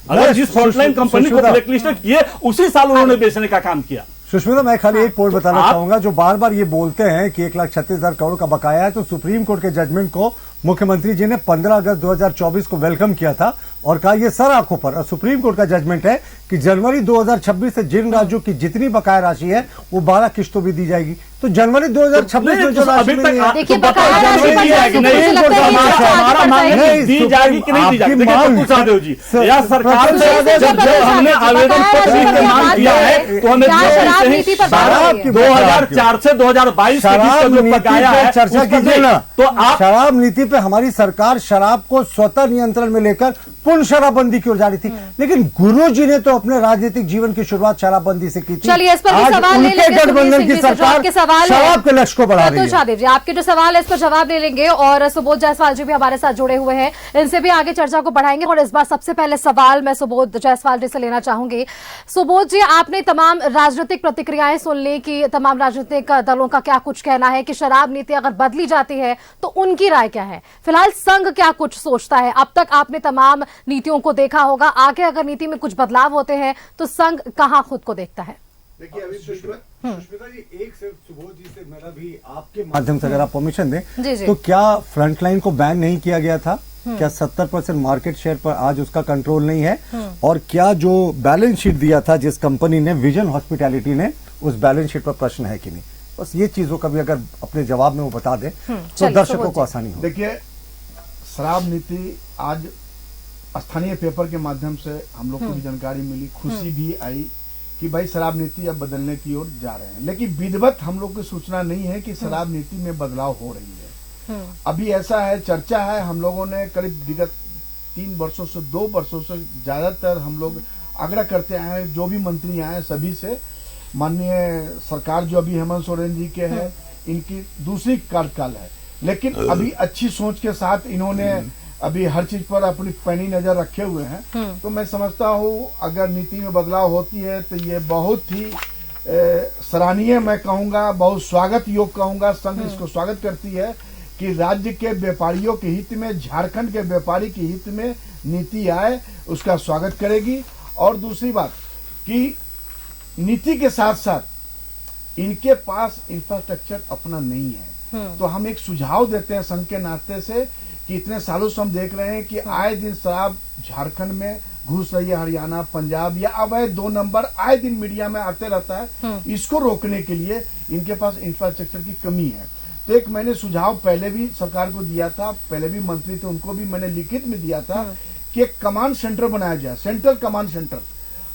Speaker 5: अगर जिस फ्रंटलाइन कंपनी को ब्लैकलिस्टेड किए उसी साल उन्होंने बेचने का काम किया।
Speaker 4: सुष्मिता, मैं खाली एक पॉइंट बताना चाहूंगा। जो बार बार ये बोलते हैं कि 1,36,000 करोड़ का बकाया है, तो सुप्रीम कोर्ट के जजमेंट को मुख्यमंत्री जी ने 15 अगस्त 2024 को वेलकम किया था और कहा यह सर आंखों पर। और सुप्रीम कोर्ट का जजमेंट है कि जनवरी 2026 से जिन राज्यों की जितनी बकाया राशि है वो 12 किस्तों भी दी जाएगी। तो जनवरी 2026 में जो
Speaker 5: अभी
Speaker 4: राशि
Speaker 5: तक
Speaker 4: मिली है,
Speaker 1: देखिए,
Speaker 5: तो बताओ
Speaker 1: बकाया राशि
Speaker 5: जनवरी
Speaker 1: पर
Speaker 5: दी है कि
Speaker 1: मुझे
Speaker 5: नहीं?
Speaker 1: लगता है कि
Speaker 5: हमारा
Speaker 1: आगे
Speaker 5: मांग
Speaker 1: बढ़
Speaker 5: दी जाएगी कि नहीं दी जाएगी?
Speaker 4: आपकी
Speaker 5: देखिए
Speaker 4: मांग-
Speaker 5: प्रफुल्ल सहदेव जी,
Speaker 4: सर,
Speaker 5: या सरकार
Speaker 4: प्रफुल्ल
Speaker 5: से
Speaker 4: सहदेव
Speaker 5: जब
Speaker 4: जी,
Speaker 5: हमने आवेदन पत्र लिख के मांग किया है तो हमें
Speaker 1: क्या शराब नीति पर बात हो रही है?
Speaker 5: 2004 से 2022 के बीच का
Speaker 4: शराब
Speaker 5: जो
Speaker 4: नीति
Speaker 5: बकाया
Speaker 4: पे
Speaker 5: है
Speaker 4: चर्चा
Speaker 5: उस पर
Speaker 4: कीजिए
Speaker 5: नहीं।
Speaker 4: ना।
Speaker 5: तो आप
Speaker 4: शराब नीति पे हमारी सरकार शराब को स्वतः नियंत्रण में लेकर पूर्ण शराबबंदी की ओर जा रही थी, लेकिन गुरु जी ने तो अपने राजनीतिक जीवन की शुरुआत शराबबंदी से की थी।
Speaker 1: चलिए, इस पर भी
Speaker 4: आज
Speaker 1: सवाल ले
Speaker 4: उनके
Speaker 1: लेंगे
Speaker 4: गठबंधन
Speaker 1: सुनील
Speaker 4: की
Speaker 1: सिंह जी से, जो
Speaker 4: सरकार
Speaker 1: आपके सवाल है।
Speaker 4: शराब के लक्ष्य को बढ़ा रही
Speaker 1: अतुल
Speaker 4: है।
Speaker 1: शाहदेव जी, आपके जो सवाल है इस पर जवाब ले लेंगे और सुबोध जायसवाल जी भी हमारे साथ जुड़े हुए हैं, इनसे भी आगे चर्चा को बढ़ाएंगे। और इस बार सबसे पहले सवाल मैं सुबोध जायसवाल जी से लेना चाहूंगी। सुबोध जी, आपने तमाम राजनीतिक प्रतिक्रियाएं सुन ली कि तमाम राजनीतिक दलों का क्या कुछ कहना है कि शराब नीति अगर बदली जाती है तो उनकी राय क्या है। फिलहाल संघ क्या कुछ सोचता है? अब तक आपने तमाम नीतियों को देखा होगा, आगे अगर नीति में कुछ बदलाव होते हैं तो संघ कहां खुद को देखता है?
Speaker 4: देखिए, अभी सुष्मिता जी, एक सिर्फ सुबोध जी से मेरा भी आपके माध्यम से अगर आप परमिशन
Speaker 1: जी,
Speaker 4: दें,
Speaker 1: जी।
Speaker 4: तो क्या फ्रंटलाइन को बैन नहीं किया गया था? क्या 70% मार्केट शेयर पर आज उसका कंट्रोल नहीं है? और क्या जो बैलेंस शीट दिया था जिस कंपनी ने, विजन हॉस्पिटैलिटी ने, उस बैलेंस शीट पर प्रश्न है कि नहीं? बस ये चीजों का भी अगर अपने जवाब में वो बता दे तो
Speaker 1: चलिए,
Speaker 4: दर्शकों
Speaker 1: सुबोध
Speaker 4: को
Speaker 1: जी।
Speaker 4: आसानी हो।
Speaker 7: देखिए, शराब नीति आज स्थानीय पेपर के माध्यम से हम लोग को भी जानकारी मिली, खुशी भी आई कि भाई शराब नीति अब बदलने की ओर जा रहे हैं। लेकिन विधिवत हम लोग को सूचना नहीं है कि शराब नीति में बदलाव हो रही है। अभी ऐसा है, चर्चा है, हम लोगों ने करीब विगत 3 वर्षों से 2 वर्षों से ज्यादातर हम लोग आग्रह करते आए हैं, जो भी मंत्री आए सभी से, माननीय सरकार जो अभी हेमंत सोरेन जी के है, इनकी दूसरी कार्यकाल है, लेकिन अभी अच्छी सोच के साथ इन्होंने अभी हर चीज पर अपनी पैनी नजर रखे हुए हैं। तो मैं समझता हूँ अगर नीति में बदलाव होती है तो ये बहुत ही सराहनीय, मैं कहूंगा बहुत स्वागत योग कहूंगा। संघ इसको स्वागत करती है कि राज्य के व्यापारियों के हित में, झारखंड के व्यापारी के हित में नीति आए, उसका स्वागत करेगी। और दूसरी बात कि नीति के साथ साथ इनके पास इंफ्रास्ट्रक्चर अपना नहीं है, तो हम एक सुझाव देते हैं संघ के नाते से कि इतने सालों से हम देख रहे हैं कि आए दिन शराब झारखंड में घुस रही है, हरियाणा, पंजाब या अवैध 2 नंबर आए दिन मीडिया में आते रहता है। इसको रोकने के लिए इनके पास इंफ्रास्ट्रक्चर की कमी है। तो एक मैंने सुझाव पहले भी सरकार को दिया था, पहले भी मंत्री थे उनको भी मैंने लिखित में दिया था कि एक कमांड सेंटर बनाया जाए, सेंट्रल कमांड सेंटर।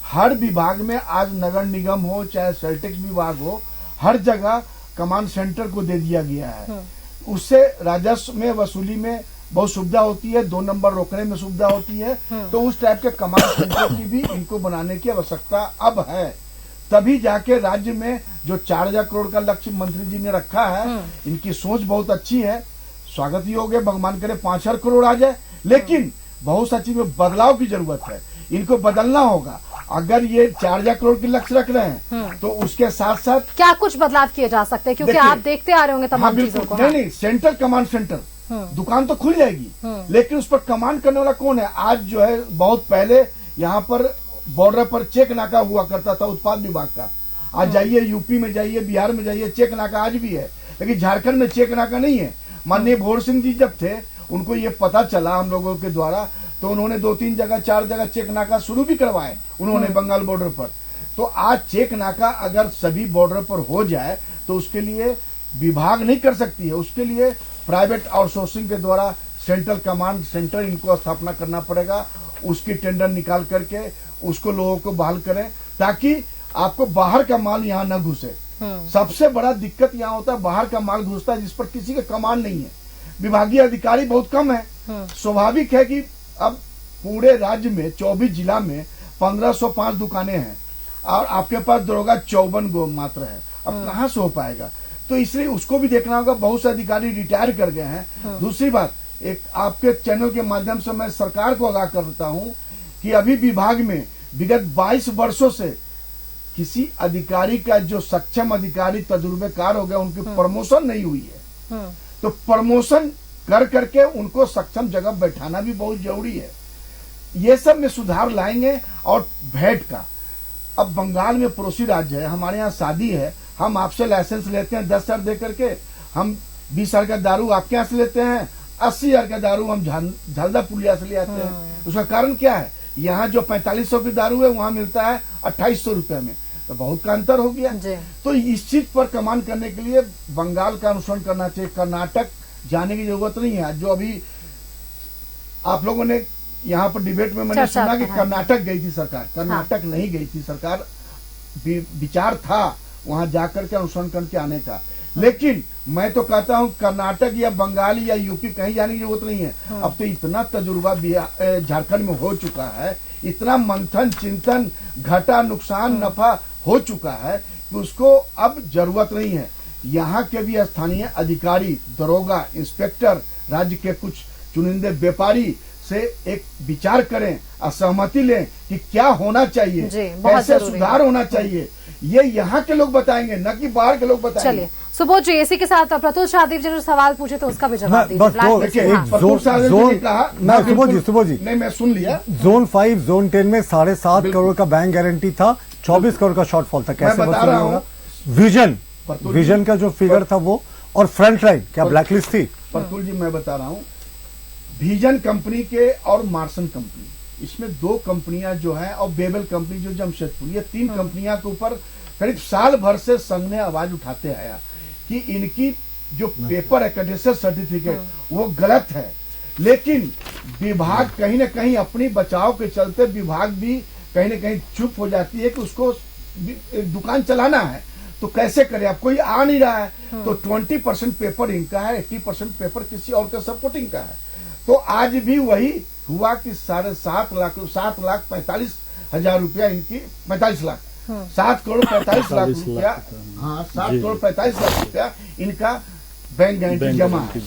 Speaker 7: हर विभाग में आज नगर निगम हो चाहे सेल्टेक्स विभाग हो, हर जगह कमांड सेंटर को दे दिया गया है। उससे राजस्व में, वसूली में बहुत सुविधा होती है, 2 नंबर रोकने में सुविधा होती है। तो उस टाइप के कमांड सेंटर की भी इनको बनाने की आवश्यकता अब है। तभी जाके राज्य में जो 4000 करोड़ का लक्ष्य मंत्री जी ने रखा है, इनकी सोच बहुत अच्छी है, स्वागत योग्य है। भगवान करे 5000 करोड़ आ जाए, लेकिन बहुत सा चीज में बदलाव की जरूरत है, इनको बदलना होगा। अगर ये 4000 करोड़ के लक्ष्य रख रहे हैं तो उसके साथ साथ
Speaker 1: क्या कुछ बदलाव किए जा सकते हैं, क्योंकि
Speaker 7: देखिए,
Speaker 1: आप देखते आ रहे होंगे तमाम
Speaker 7: हाँ,
Speaker 1: चीजों को।
Speaker 7: बिल्कुल। नहीं, सेंट्रल कमांड सेंटर, दुकान तो खुल जाएगी, लेकिन उस पर कमांड करने वाला कौन है? आज जो है, बहुत पहले यहाँ पर बॉर्डर पर चेक नाका हुआ करता था उत्पाद विभाग का। आज जाइए यूपी में जाइए, बिहार में जाइए, चेक नाका आज भी है, लेकिन झारखंड में चेक नाका नहीं है। माननीय भोर सिंह जी जब थे, उनको ये पता चला हम लोगों के द्वारा, तो उन्होंने 2-3 जगह 4 जगह चेक नाका शुरू भी करवाए उन्होंने बंगाल बॉर्डर पर। तो आज चेक नाका अगर सभी बॉर्डर पर हो जाए तो उसके लिए विभाग नहीं कर सकती है, उसके लिए प्राइवेट आउटसोर्सिंग के द्वारा सेंट्रल कमांड सेंटर इनको स्थापना करना पड़ेगा। उसकी टेंडर निकाल करके उसको लोगों को बहाल करें, ताकि आपको बाहर का माल यहाँ न घुसे। सबसे बड़ा दिक्कत यहाँ होता है, बाहर का माल घुसता है जिस पर किसी का कमांड नहीं है, विभागीय अधिकारी बहुत कम है। स्वाभाविक है कि अब पूरे राज्य में 24 जिला में 1505 दुकानें हैं और आपके पास दरोगा 54 गो मात्र है, अब कहाँ से हो पाएगा? तो इसलिए उसको भी देखना होगा। बहुत से अधिकारी रिटायर कर गए हैं। दूसरी बात, एक आपके चैनल के माध्यम से मैं सरकार को आगाह करता हूं कि अभी विभाग में विगत 22 वर्षों से किसी अधिकारी का जो सक्षम अधिकारी तजुर्बेकार हो गया, उनकी प्रमोशन नहीं हुई है। तो प्रमोशन कर करके उनको सक्षम जगह बैठाना भी बहुत जरूरी है। ये सब में सुधार लाएंगे। और वैट का, अब बंगाल में पड़ोसी राज्य है, हमारे यहाँ शादी है, हम आपसे लाइसेंस लेते हैं 10,000 दे करके, हम 20,000 का दारू आपके यहाँ से लेते हैं, 80,000 का दारू हम झालदा पुलिया से ले आते हैं। उसका कारण क्या है? यहाँ जो 4500 की दारू है वहां मिलता है 2800 रुपए में। तो बहुत का अंतर हो गया।
Speaker 1: जी।
Speaker 7: तो इस चीज पर कमान करने के लिए बंगाल का अनुसरण करना चाहिए, कर्नाटक जाने की जरूरत नहीं है। जो अभी आप लोगों ने यहाँ पर डिबेट में मैंने सुना कि कर्नाटक गई थी सरकार, कर्नाटक नहीं गई थी सरकार। विचार था वहां जाकर के अनुसरण करके आने का, लेकिन मैं तो कहता हूं कर्नाटक या बंगाल या यूपी कहीं जाने की जरूरत नहीं है। अब तो इतना तजुर्बा झारखंड में हो चुका है, इतना मंथन चिंतन घाटा नुकसान नफा हो चुका है कि उसको अब जरूरत नहीं है। यहाँ के भी स्थानीय अधिकारी, दरोगा, इंस्पेक्टर, राज्य के कुछ चुनिंदे व्यापारी से एक विचार करें, असहमति लें कि क्या होना चाहिए, कैसे सुधार होना चाहिए। ये यहाँ के लोग बताएंगे, न कि बाहर के लोग बताएंगे।
Speaker 1: चलिए सुबोध जी, इसी के साथ प्रतुल शाहदेव जी ने सवाल पूछे तो उसका भी जवाब दीजिए।
Speaker 4: सुबोध जी
Speaker 7: नहीं, मैं सुन लिया।
Speaker 4: जोन 5 जोन 10 में 7.5 करोड़ का बैंक गारंटी था, 24 करोड़ का शॉर्टफॉल था, कैसे
Speaker 7: बता रहा हूँ।
Speaker 4: विजन का जो फिगर था वो, और फ्रंट लाइन क्या ब्लैकलिस्ट थी?
Speaker 7: प्रतुल जी मैं बता रहा हूँ, विजन कंपनी के और मार्सन कंपनी, इसमें दो कंपनियां जो है, और बेबल कंपनी जो जमशेदपुर, ये 3 कंपनियां के ऊपर करीब साल भर से संघ ने आवाज उठाते आया कि इनकी जो पेपर एक्रेडिटेशन सर्टिफिकेट वो गलत है। लेकिन विभाग कहीं न कहीं अपनी बचाव के चलते विभाग भी कहीं न कहीं चुप हो जाती है कि उसको दुकान चलाना है तो कैसे करे, अब कोई आ नहीं रहा है। तो 20% पेपर इनका है, 80% पेपर किसी और का सपोर्टिंग का है। तो आज भी वही हुआ कि 7,45,000 रुपया इनकी, 45 लाख, 7 करोड़ 45 लाख रुपया, हाँ 7 करोड़ 45 लाख रुपया इनका बैंक गारंटी जमा है।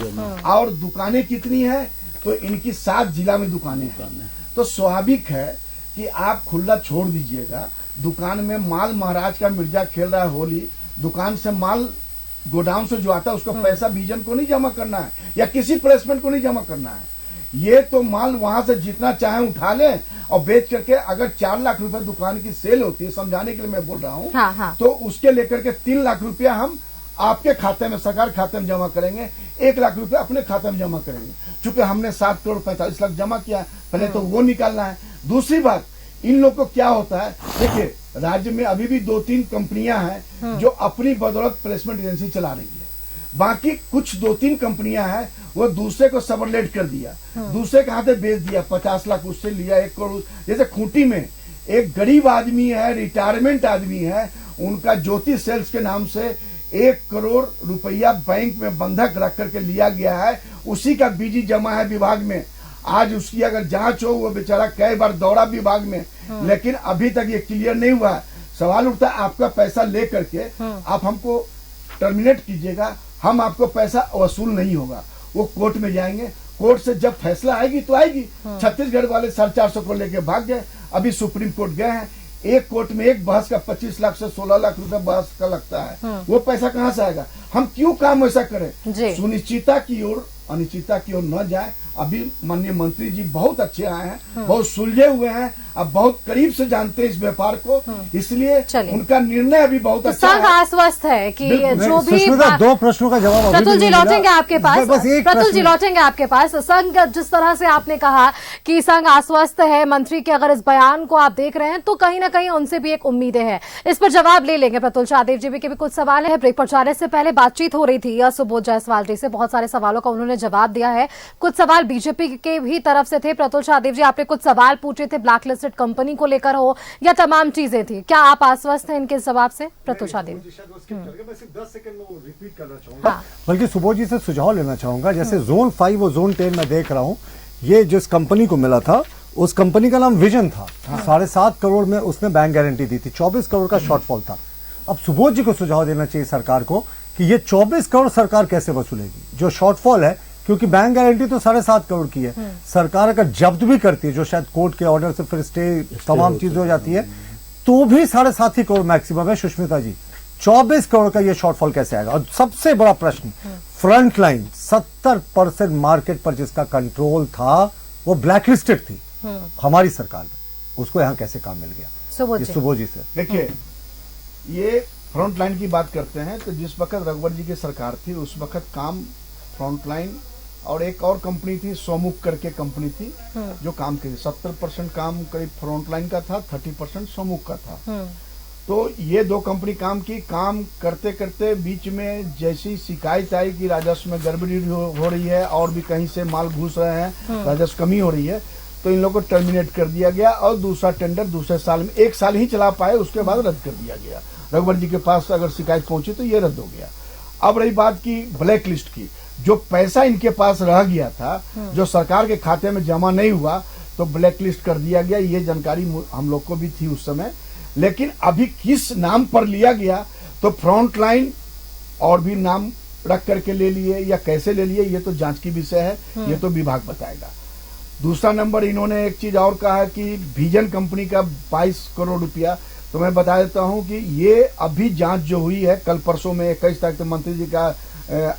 Speaker 7: और दुकानें कितनी है, तो इनकी 7 जिला में दुकानें हैं। तो स्वाभाविक है कि आप खुला छोड़ दीजिएगा, दुकान में माल महाराज का मिर्जा खेल रहा है होली, दुकान से माल गोडाउन से जो आता है उसका पैसा विजन को नहीं जमा करना है या किसी प्लेसमेंट को नहीं जमा करना है। ये तो माल वहां से जितना चाहे उठा ले और बेच करके, अगर 4 लाख रुपए दुकान की सेल होती है, समझाने के लिए मैं बोल रहा हूँ,
Speaker 1: हाँ।
Speaker 7: तो उसके लेकर के 3 लाख रुपया हम आपके खाते में, सरकार खाते में जमा करेंगे, 1 लाख रुपया अपने खाते में जमा करेंगे। चूंकि हमने 7 करोड़ 45 लाख जमा किया, पहले तो वो निकालना है। दूसरी बात, इन लोग को क्या होता है, देखिए राज्य में अभी भी 2-3 कंपनियां हैं जो अपनी बदौलत प्लेसमेंट एजेंसी चला रही है। बाकी कुछ 2-3 कंपनियां हैं वो दूसरे को सबरलेट कर दिया, दूसरे के हाथे बेच दिया, 50 लाख उससे लिया, 1 करोड़। जैसे खूंटी में एक गरीब आदमी है, रिटायरमेंट आदमी है, उनका ज्योति सेल्स के नाम से 1 करोड़ रुपया बैंक में बंधक रख करके लिया गया है, उसी का बीजी जमा है विभाग में। आज उसकी अगर जांच हो, वो बेचारा कई बार दौड़ा विभाग में, लेकिन अभी तक ये क्लियर नहीं हुआ। सवाल उठता है, आपका पैसा ले करके आप हमको टर्मिनेट कीजिएगा, हम आपको पैसा वसूल नहीं होगा। वो कोर्ट में जाएंगे, कोर्ट से जब फैसला आएगी तो आएगी। छत्तीसगढ़ वाले 450 को लेके भाग गए, अभी सुप्रीम कोर्ट गए हैं। एक कोर्ट में एक बहस का 25 लाख से 16 लाख रुपए बहस का लगता है, वो पैसा कहाँ से आएगा? हम क्यों काम ऐसा करें? सुनिश्चितता की ओर, अनिश्चितता की ओर न जाए। अभी माननीय मंत्री जी बहुत अच्छे आए हैं, बहुत सुलझे हुए हैं, अब बहुत करीब से जानते हैं इस व्यापार को, इसलिए उनका निर्णय अभी बहुत अच्छा है।
Speaker 1: आश्वस्त है कि जो भी
Speaker 4: 2 प्रश्नों का जवाब
Speaker 1: प्रतुल जी लौटेंगे आपके पास, प्रतुल जी लौटेंगे आपके पास। संघ, जिस तरह से आपने कहा कि संघ आश्वस्त है मंत्री के, अगर इस बयान को आप देख रहे हैं तो कहीं ना कहीं उनसे भी एक उम्मीदें हैं। इस पर जवाब ले लेंगे प्रतुल शाहदेव जी के भी कुछ सवाल है। ब्रेक पर जाने से पहले बातचीत हो रही थी सुबोध जायसवाल जी से, बहुत सारे सवालों का उन्होंने जवाब दिया है। कुछ सवाल बीजेपी के भी तरफ से थे। प्रतुल शाहदेव जी, आपने कुछ सवाल पूछे थे, ब्लैकलिस्टेड कंपनी को लेकर हो या तमाम चीजें थी, क्या आप आश्वस्त हैं इनके जवाब से? प्रतुल शाहदेव
Speaker 4: बल्कि सुबोध जी से सुझाव लेना चाहूंगा। जैसे जोन 5 और जोन 10 में देख रहा हूं, ये जिस कंपनी को मिला था उस कंपनी का नाम विजन था। 7.5 करोड़ में उसने बैंक गारंटी दी थी, 24 करोड़ का शॉर्टफॉल था। अब सुबोध जी को सुझाव देना चाहिए सरकार को कि ये 24 करोड़ सरकार कैसे वसूलेगी जो शॉर्टफॉल है, क्योंकि बैंक गारंटी तो 7.5 करोड़ की है। सरकार अगर जब्त भी करती है, जो शायद कोर्ट के ऑर्डर से फिर स्टे तमाम चीजें हो जाती है, तो भी 7.5 करोड़ मैक्सिमम है। सुष्मिता जी, 24 करोड़ का ये शॉर्टफॉल कैसे आएगा? और सबसे बड़ा प्रश्न, फ्रंट लाइन 70% मार्केट पर जिसका कंट्रोल था वो ब्लैकलिस्टेड थी हमारी सरकार में, उसको यहाँ कैसे काम मिल गया? सुबोध जी से
Speaker 7: देखिए, ये फ्रंट लाइन की बात करते हैं तो जिस वक्त रघुवर जी की सरकार थी उस वक्त काम फ्रंट लाइन और एक और कंपनी थी सोमुख करके कंपनी थी जो काम की 70% काम करीब फ्रंट लाइन का था, 30% सोमुख का था। तो ये दो कंपनी काम करते करते बीच में जैसी शिकायत आई कि राजस्व में गड़बड़ी हो रही है और भी कहीं से माल घुस रहे हैं, राजस्व कमी हो रही है, तो इन लोगों को टर्मिनेट कर दिया गया और दूसरा टेंडर दूसरे साल में 1 साल ही चला पाए, उसके बाद रद्द कर दिया गया। रघुवर जी के पास अगर शिकायत पहुंची तो ये रद्द हो गया। अब रही बात की ब्लैक लिस्ट की, जो पैसा इनके पास रह गया था, जो सरकार के खाते में जमा नहीं हुआ, तो ब्लैक लिस्ट कर दिया गया। ये जानकारी हम लोग को भी थी उस समय, लेकिन अभी किस नाम पर लिया गया, तो फ्रंट लाइन और भी नाम रख करके ले लिए या कैसे ले लिए, ये तो जांच की विषय है, ये तो विभाग बताएगा। दूसरा नंबर इन्होंने एक चीज और कहा कि विजन कंपनी का 22 करोड़ रुपया, तो मैं बता देता हूं कि ये अभी जांच जो हुई है कल परसों में 21 तारीख को मंत्री जी का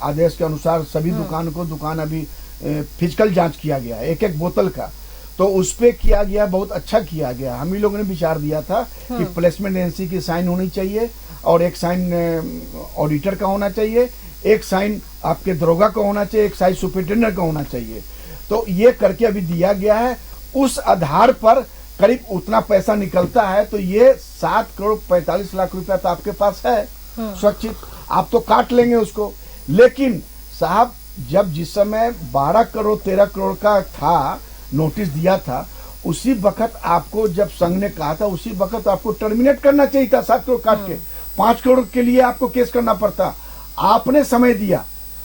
Speaker 7: आदेश के अनुसार सभी दुकान अभी फिजिकल जांच किया गया, एक बोतल का, तो उस पे किया गया, बहुत अच्छा किया गया। हम ही लोगों ने विचार दिया था कि प्लेसमेंट एजेंसी की साइन होनी चाहिए और एक साइन ऑडिटर का होना चाहिए, एक साइन आपके दरोगा का होना चाहिए, एक साइन सुपरिटेंडेंट का होना चाहिए। तो ये करके अभी दिया गया है। उस आधार पर करीब उतना पैसा निकलता है, तो ये 7 करोड़ 45 लाख रुपया तो आपके पास है सुरक्षित, आप तो काट लेंगे उसको। लेकिन साहब जब जिस समय 12 करोड़ 13 करोड़ का था, नोटिस दिया था, उसी वक्त आपको जब संघ ने कहा था, उसी वक्त आपको टर्मिनेट करना चाहिए था 7 करोड़ काट के। 5 करोड़ के लिए आपको केस करना पड़ता। आपने समय दिया,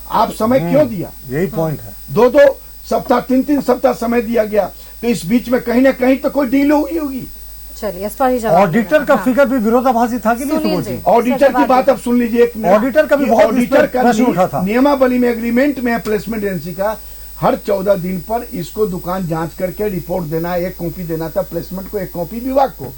Speaker 7: आप समय क्यों दिया?
Speaker 4: यही पॉइंट है।
Speaker 7: 2-2 सप्ताह 3-3 सप्ताह समय दिया गया, तो इस बीच में कहीं ना कहीं तो कोई डील हुई होगी।
Speaker 1: चलिए इस पर ही जवाब
Speaker 4: ऑडिटर का फिगर भी विरोधाभासी था कि नहीं
Speaker 1: सुनील
Speaker 4: सुबोध जी?
Speaker 7: ऑडिटर की बात अब सुन लीजिए।
Speaker 4: ऑडिटर का भी बहुत
Speaker 7: ऑडिटर का
Speaker 4: प्रश्न उठा था।
Speaker 7: नियमावली में एग्रीमेंट में है प्लेसमेंट एजेंसी का, हर 14 दिन पर इसको दुकान जांच करके रिपोर्ट देना, एक कॉपी देना था प्लेसमेंट को, एक कॉपी विभाग को।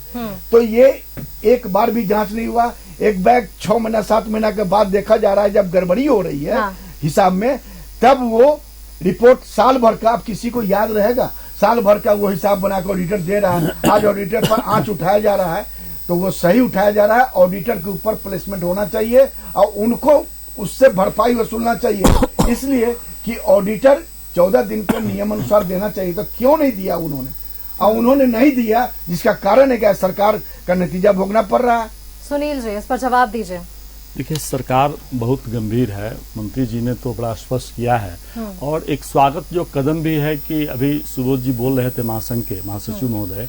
Speaker 7: तो ये एक बार भी जांच नहीं हुआ। एक बैग 6 महीना 7 महीना के बाद देखा जा रहा है, जब गड़बड़ी हो रही है हिसाब में, तब वो रिपोर्ट साल भर का, अब किसी को याद रहेगा, साल भर का वो हिसाब बनाकर ऑडिटर दे रहा है। आज ऑडिटर पर आंच उठाया जा रहा है, तो वो सही उठाया जा रहा है। ऑडिटर के ऊपर प्लेसमेंट होना चाहिए और उनको उससे भरपाई वसूलना चाहिए, इसलिए कि ऑडिटर 14 दिन के नियम अनुसार देना चाहिए। तो क्यों नहीं दिया उन्होंने? और उन्होंने नहीं दिया, जिसका कारण है क्या? सरकार का नतीजा भोगना पड़ रहा है।
Speaker 1: सुनील जी इस पर जवाब दीजिए।
Speaker 5: देखिए, सरकार बहुत गंभीर है, मंत्री जी ने तो बड़ा स्पष्ट किया है, और एक स्वागत जो कदम भी है कि अभी सुबोध जी बोल रहे थे महासंघ के महासचिव महोदय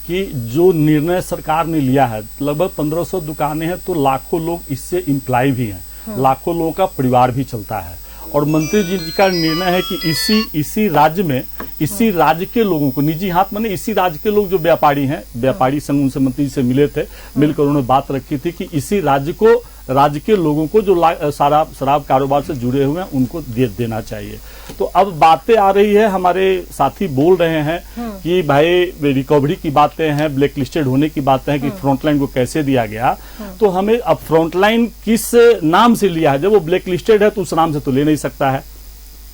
Speaker 5: कि जो निर्णय सरकार ने लिया है, लगभग 1500 दुकानें हैं, तो लाखों लोग इससे इम्प्लाई भी हैं, लाखों लोगों का परिवार भी चलता है। और मंत्री जी का निर्णय है कि इसी राज्य में, इसी राज्य के लोगों को, निजी हाथ माने इसी राज्य के लोग जो व्यापारी हैं, व्यापारी संघ उनसे मंत्री जी से मिले थे, मिलकर उन्होंने बात रखी थी कि इसी राज्य के लोगों को जो शराब कारोबार से जुड़े हुए हैं उनको देना चाहिए। तो अब बातें आ रही है, हमारे साथी बोल रहे हैं कि भाई रिकवरी की बातें हैं, ब्लैक लिस्टेड होने की बातें हैं कि फ्रंटलाइन को कैसे दिया गया। तो हमें अब फ्रंटलाइन किस नाम से लिया है? जब वो ब्लैक लिस्टेड है तो उस नाम से तो ले नहीं सकता है,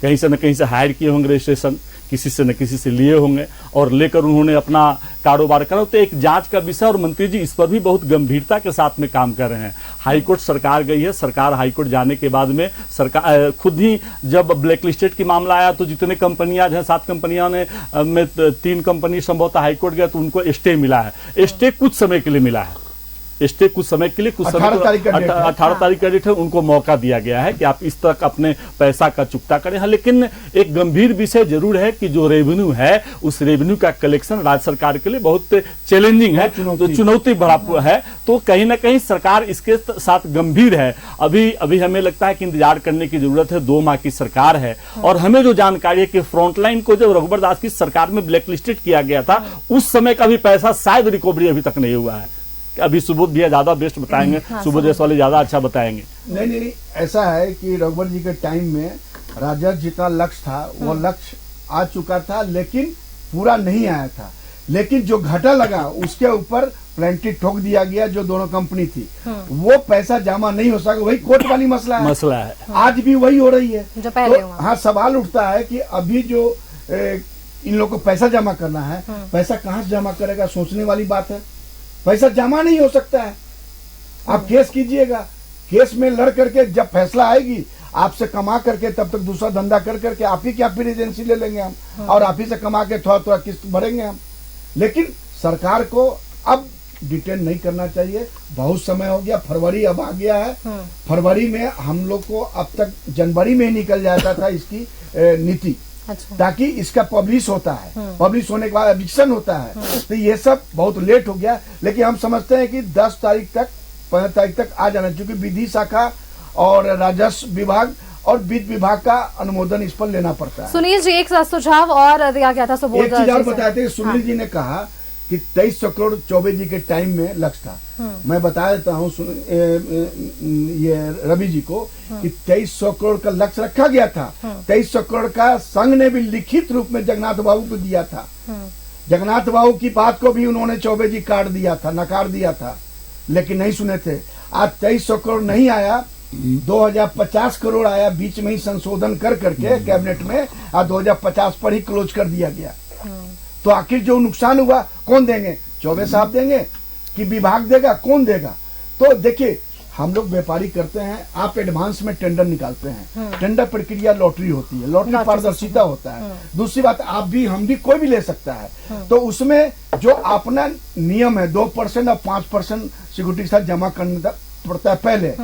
Speaker 5: कहीं से न कहीं से हायर किए होंगे रजिस्ट्रेशन, किसी से न किसी से लिए होंगे और लेकर उन्होंने अपना कारोबार करा। तो एक जांच का विषय, और मंत्री जी इस पर भी बहुत गंभीरता के साथ में काम कर रहे हैं। हाईकोर्ट सरकार गई है, सरकार हाईकोर्ट जाने के बाद में सरकार खुद ही, जब ब्लैक लिस्टेड की मामला आया तो जितने कंपनियां हैं, 7 कंपनियां ने में 3 कंपनी संभवतः हाईकोर्ट गया तो उनको स्टे मिला है। स्टे कुछ समय के लिए मिला है, स्टे कुछ समय के लिए, कुछ समय 18 तारीख का डेट है, उनको मौका दिया गया है कि आप इस तक अपने पैसा का चुकता करें। हाँ, लेकिन एक गंभीर विषय जरूर है कि जो रेवेन्यू है, उस रेवेन्यू का कलेक्शन राज्य सरकार के लिए बहुत चैलेंजिंग है, तो चुनौती बड़ा है। तो कहीं ना कहीं सरकार इसके साथ गंभीर है। अभी हमें लगता है कि इंतजार करने की जरूरत है। 2 माह की सरकार है, और हमें जो जानकारी है कि फ्रंटलाइन को जब रघुवर दास की सरकार में ब्लैक लिस्टेड किया गया था, उस समय का भी पैसा शायद रिकवरी अभी तक नहीं हुआ है। अभी सुबोध भैया ज्यादा बेस्ट बताएंगे, सुबोध जैसवाल ज्यादा अच्छा बताएंगे।
Speaker 7: नहीं, ऐसा है कि रघुवर जी के टाइम में राजस्व जितना लक्ष्य था वो लक्ष्य आ चुका था, लेकिन पूरा नहीं आया था। लेकिन जो घाटा लगा उसके ऊपर प्लेंटी ठोक दिया गया, जो दोनों कंपनी थी, वो पैसा जमा नहीं हो सका। वही कोर्ट वाली मसला है। आज भी वही हो रही है।
Speaker 1: जो पहले
Speaker 7: तो हाँ, सवाल उठता है कि अभी जो इन लोगों को पैसा जमा करना है, पैसा कहाँ से जमा करेगा? सोचने वाली बात है। पैसा जमा नहीं हो सकता है। आप केस कीजिएगा, केस में लड़ करके जब फैसला आएगी, आपसे कमा करके तब तक दूसरा धंधा कर करके आप ही की फिर एजेंसी ले लेंगे हम, और आप ही से कमा के थोड़ा थोड़ा किस्त भरेंगे हम। लेकिन सरकार को अब डिटेन नहीं करना चाहिए। बहुत समय हो गया, फरवरी अब आ गया है। फरवरी में हम लोग को अब तक जनवरी में ही निकल जाता था इसकी नीति।
Speaker 1: अच्छा।
Speaker 7: ताकि इसका पब्लिश होता है, पब्लिश होने के बाद एडिक्शन होता है। तो ये सब बहुत लेट हो गया, लेकिन हम समझते हैं कि 10 तारीख तक 15 तारीख तक आ जाना, क्योंकि विधि शाखा और राजस्व विभाग और वित्त विभाग का अनुमोदन इस पर लेना पड़ता है।
Speaker 1: सुनील जी, एक सुझाव और दिया गया था सुबोध
Speaker 7: एक चीज और
Speaker 1: जी से।
Speaker 7: बताते हैं, सुनील जी ने कहा कि 2300 करोड़ चौबे जी के टाइम में लक्ष्य था। मैं बता देता हूँ ये रवि जी को कि 2300 करोड़ का लक्ष्य रखा गया था। 2300 करोड़ का संघ ने भी लिखित रूप में जगन्नाथ बाबू को दिया था। जगन्नाथ बाबू की बात को भी उन्होंने चौबे जी काट दिया था, नकार दिया था, लेकिन नहीं सुने थे। आज 2300 करोड़ नहीं आया, 2050 करोड़ आया, बीच में ही संशोधन कर करके कैबिनेट में, और 2050 पर ही क्लोज कर दिया गया। तो आखिर जो नुकसान हुआ कौन देंगे? चौबे साहब देंगे कि विभाग देगा? कौन देगा? तो देखिए, हम लोग व्यापारी करते हैं, आप एडवांस में टेंडर निकालते हैं, टेंडर प्रक्रिया लॉटरी होती है, लॉटरी पारदर्शिता होता है। दूसरी बात, आप भी, हम भी, कोई भी ले सकता है। तो उसमें जो अपना नियम है 2% और 5% सिक्योरिटी के साथ जमा करने पड़ता है। पहले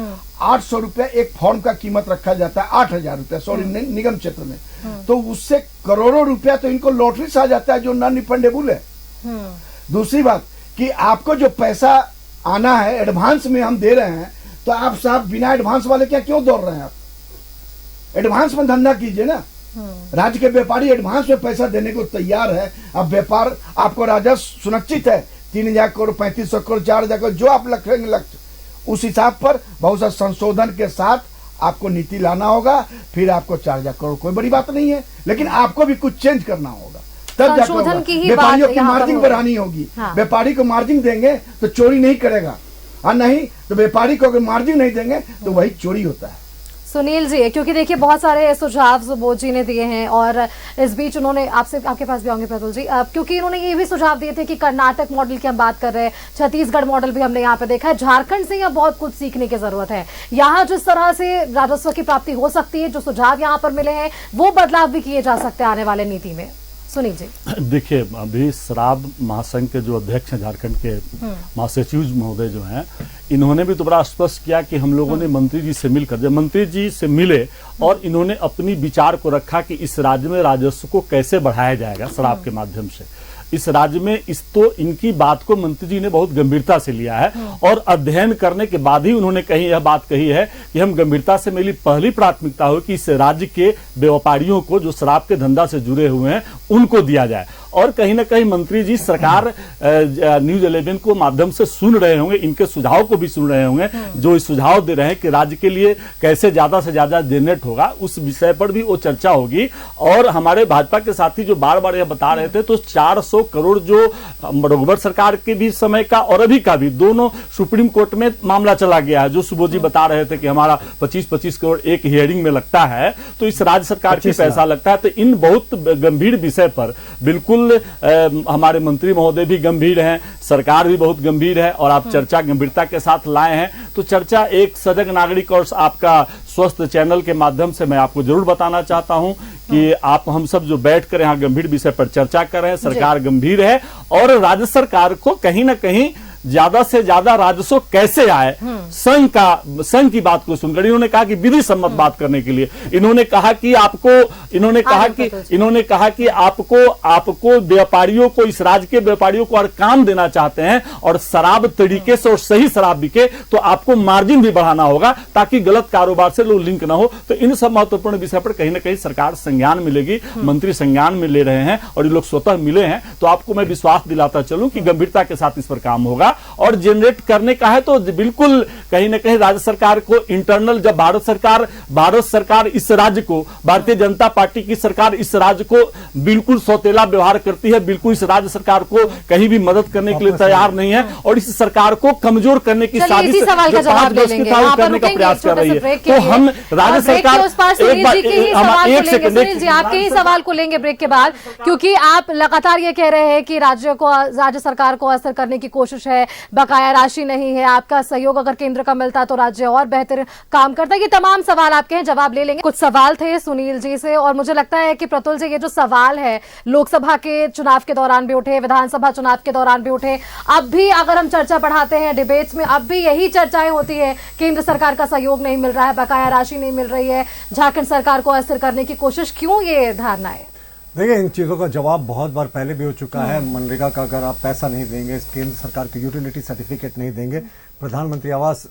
Speaker 7: 800 रुपया एक फॉर्म का कीमत रखा जाता है, 8000 रुपया, सॉरी, निगम क्षेत्र में। तो उससे करोड़ों रुपया तो इनको लॉटरी से आ जाता है, जो नॉन रिफंडेबल है। दूसरी बात कि आपको जो पैसा आना है एडवांस में हम दे रहे हैं, तो आप साहब बिना एडवांस वाले क्या क्यों दौड़ रहे हैं? आप एडवांस में धंधा कीजिए ना। राज्य के व्यापारी एडवांस में पैसा देने को तैयार है। अब व्यापार आपको राजस्व सुनिश्चित है, 3000 करोड़, 3500 करोड़, 4000 करोड़, जो आप रखेंगे लक्ष्य, उस हिसाब पर बहुत सा संशोधन के साथ आपको नीति लाना होगा। फिर आपको 4000 करोड़ कोई बड़ी बात नहीं है, लेकिन आपको भी कुछ चेंज करना होगा, तब जाकर होगा। व्यापारियों की मार्जिन बढ़ानी होगी। व्यापारी को मार्जिन देंगे तो चोरी नहीं करेगा, और नहीं तो व्यापारी को अगर मार्जिन नहीं देंगे तो वही चोरी होता है।
Speaker 1: सुनील जी, क्योंकि देखिए बहुत सारे सुझाव सुबोध जी ने दिए हैं, और इस बीच उन्होंने आपके पास भी होंगे प्रतुल जी, क्योंकि इन्होंने ये भी सुझाव दिए थे कि कर्नाटक मॉडल की हम बात कर रहे हैं, छत्तीसगढ़ मॉडल भी हमने यहाँ पे देखा है, झारखंड से यहाँ बहुत कुछ सीखने की जरूरत है। यहाँ जिस तरह से राजस्व की प्राप्ति हो सकती है, जो सुझाव यहाँ पर मिले हैं, वो बदलाव भी किए जा सकते हैं आने वाले नीति में। सुनील जी,
Speaker 5: देखिए, अभी शराब महासंघ के जो अध्यक्ष हैं झारखंड के, महासचिव महोदय जो हैं, इन्होंने भी तो बड़ा स्पष्ट किया कि हम लोगों ने मंत्री जी से मिलकर, जब मंत्री जी से मिले और इन्होंने अपनी विचार को रखा कि इस राज्य में राजस्व को कैसे बढ़ाया जाएगा शराब के माध्यम से, इस राज्य में, तो इनकी बात को मंत्री जी ने बहुत गंभीरता से लिया है। और अध्ययन करने के बाद ही उन्होंने यह बात कही है कि हम गंभीरता से, मेरी पहली प्राथमिकता हो कि इस राज्य के व्यापारियों को जो शराब के धंधा से जुड़े हुए हैं उनको दिया जाए। और कहीं ना कहीं मंत्री जी सरकार न्यूज 11 को माध्यम से सुन रहे होंगे, इनके सुझाव को भी सुन रहे होंगे, जो इस सुझाव दे रहे हैं कि राज्य के लिए कैसे ज्यादा से ज्यादा जनरेट होगा, उस विषय पर भी वो चर्चा होगी। और हमारे भाजपा के साथी जो बार बार यह बता रहे थे, तो 400 करोड़ जो रघुवर सरकार के भी समय का और अभी का भी, दोनों सुप्रीम कोर्ट में मामला चला गया है। जो सुबोध जी बता रहे थे कि हमारा 25-25 करोड़ एक हियरिंग में लगता है, तो इस राज्य सरकार की पैसा लगता है। तो इन बहुत गंभीर विषय पर बिल्कुल हमारे मंत्री महोदय भी गंभीर हैं, सरकार भी बहुत गंभीर है, और आप चर्चा गंभीरता के साथ लाए हैं। तो चर्चा एक सजग नागरिक और आपका स्वस्थ चैनल के माध्यम से मैं आपको जरूर बताना चाहता हूं कि आप, हम सब जो बैठकर यहाँ गंभीर विषय पर चर्चा कर रहे हैं, सरकार गंभीर है, और राज्य सरकार को कहीं ना कहीं ज्यादा से ज्यादा राजस्व कैसे आए, संघ की बात को सुनकर इन्होंने कहा कि विधि सम्मत बात करने के लिए इन्होंने कहा कि आपको व्यापारियों को, इस राज्य के व्यापारियों को और काम देना चाहते हैं, और शराब तरीके से और सही शराब बिके, तो आपको मार्जिन भी बढ़ाना होगा ताकि गलत कारोबार से लोग लिंक ना हो। तो इन सब महत्वपूर्ण विषय पर कहीं ना कहीं सरकार संज्ञान में लेगी, मंत्री संज्ञान में ले रहे हैं, और ये लोग स्वतः मिले हैं। तो आपको मैं विश्वास दिलाता चलूं कि गंभीरता के साथ इस पर काम होगा। और जनरेट करने का है तो बिल्कुल कहीं ना कहीं राज्य सरकार को इंटरनल, जब भारत सरकार इस राज्य को, भारतीय जनता पार्टी की सरकार इस राज्य को बिल्कुल सौतेला व्यवहार करती है, बिल्कुल इस राज्य सरकार को कहीं भी मदद करने के लिए तैयार नहीं है, और इस सरकार को कमजोर करने की साजिश करने का प्रयास कर रही है। तो हम राज्य सरकार,
Speaker 1: आपके ही सवाल को लेंगे ब्रेक के बाद, क्योंकि आप लगातार ये कह रहे हैं कि राज्य सरकार को असर करने की कोशिश है, है, बकाया राशि नहीं है, आपका सहयोग अगर केंद्र का मिलता तो राज्य और बेहतर काम करता। ये तमाम सवाल आपके हैं, जवाब ले लेंगे। कुछ सवाल थे सुनील जी से, और मुझे लगता है कि प्रतुल जी, ये जो सवाल है लोकसभा के चुनाव के दौरान भी उठे, विधानसभा चुनाव के दौरान भी उठे, अब भी अगर हम चर्चा बढ़ाते हैं डिबेट्स में, अब भी यही चर्चाएं होती है, केंद्र सरकार का सहयोग नहीं मिल रहा है, बकाया राशि नहीं मिल रही है, झारखंड सरकार को अस्थिर करने की कोशिश, क्यों ये धारणा है?
Speaker 4: देखिए, इन चीज़ों का जवाब बहुत बार पहले भी हो चुका है। मनरेगा का अगर आप पैसा नहीं देंगे, केंद्र सरकार को यूटिलिटी सर्टिफिकेट नहीं देंगे, प्रधानमंत्री आवास